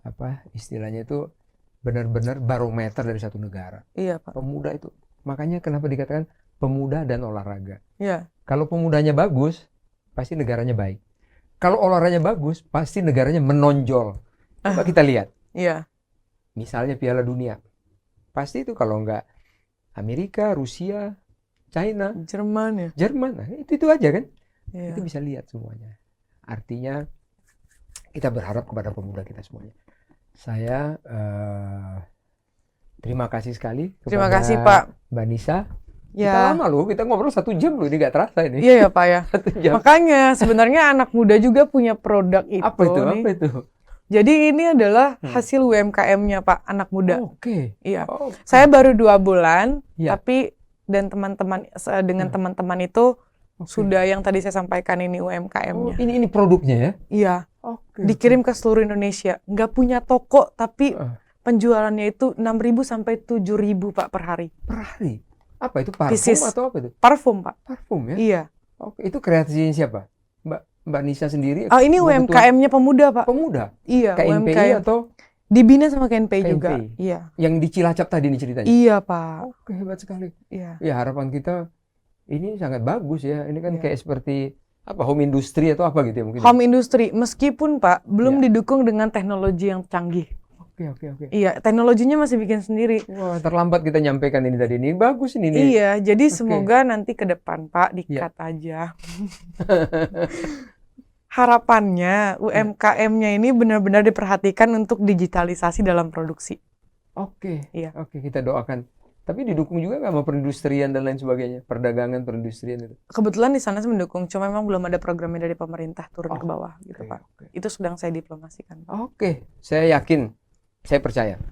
apa istilahnya itu benar-benar barometer dari satu negara. Iya, Pak. Pemuda itu. Makanya kenapa dikatakan pemuda dan olahraga. Iya. Kalau pemudanya bagus, pasti negaranya baik. Kalau olahraganya bagus, pasti negaranya menonjol. Coba kita lihat. Iya. Misalnya Piala Dunia. Pasti itu kalau nggak Amerika, Rusia, China, Jerman ya. Jerman. Nah, itu aja kan. Iya. Itu bisa lihat semuanya. Artinya kita berharap kepada pemuda kita semuanya. Saya terima kasih sekali Terima kepada kasih, Pak. Mbak Nisa. Kita Ya. lama loh, kita ngobrol 1 jam loh, ini nggak terasa ini. Iya ya, Pak ya. 1 jam. Makanya sebenarnya anak muda juga punya produk itu Apa itu? nih. Apa itu? Jadi ini adalah hasil UMKM-nya, Pak, anak muda. Oke. Iya. Oh, Saya baru 2 bulan, Iya. tapi dan teman-teman dengan teman-teman itu oke. sudah yang tadi saya sampaikan ini Oh, UMKM-nya. ini produknya ya? Iya, Oke. dikirim ke seluruh Indonesia. Nggak punya toko, tapi Ah. penjualannya itu 6.000 sampai 7.000, Pak, per hari. Per hari. Apa itu, parfum Pieces. atau apa itu? Parfum, Pak. Parfum ya? Iya. Oke, itu kreasinya siapa? Mbak Nisa sendiri? Oh, ini Mbak Ketua UMKM-nya pemuda, Pak. Pemuda? Iya, KNPI UMKM. atau Dibina sama KNPI juga. KNPI? Iya. yang di Cilacap tadi nih ceritanya? Iya, Pak. Oke, hebat sekali. Iya. Ya, harapan kita ini sangat bagus ya. Ini kan Iya. kayak seperti apa, home industry atau apa gitu ya mungkin. Home industry, meskipun Pak belum Iya. didukung dengan teknologi yang canggih. Oke. Iya, teknologinya masih bikin sendiri. Wah, terlambat kita nyampaikan ini tadi. Ini bagus ini. Nih. Iya, jadi Oke. semoga nanti ke depan Pak Iya. di-cut aja. Harapannya UMKM-nya ini benar-benar diperhatikan untuk digitalisasi dalam produksi. Oke. Iya. Oke, kita doakan Tapi didukung juga nggak sama perindustrian dan lain sebagainya, perdagangan, perindustrian itu. Kebetulan di sana saya mendukung, cuma memang belum ada programnya dari pemerintah turun ke bawah gitu Oke, Pak. oke. Itu sedang saya diplomasikan. Oke, saya yakin, saya percaya,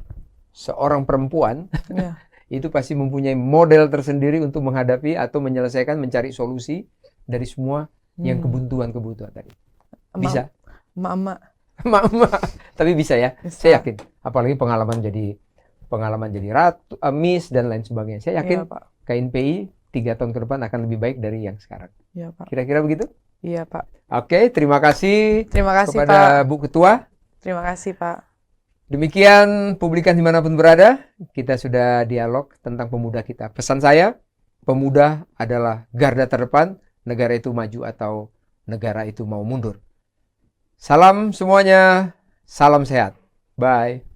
seorang perempuan Iya. itu pasti mempunyai model tersendiri untuk menghadapi atau menyelesaikan, mencari solusi dari semua yang kebutuhan-kebutuhan tadi. Bisa? Emak-emak. Emak-emak. Tapi bisa ya, Bisa. saya yakin. Apalagi pengalaman jadi ratu, miss dan lain sebagainya. Saya yakin Iya Pak. KNPI 3 tahun ke depan akan lebih baik dari yang sekarang. Iya Pak. Kira-kira begitu? Iya Pak. Oke, terima kasih Terima kasih kepada Pak. Bu Ketua. Terima kasih Pak. Demikian Publikan dimanapun berada, kita sudah dialog tentang pemuda kita. Pesan saya, pemuda adalah garda terdepan, negara itu maju atau negara itu mau mundur. Salam semuanya, salam sehat. Bye.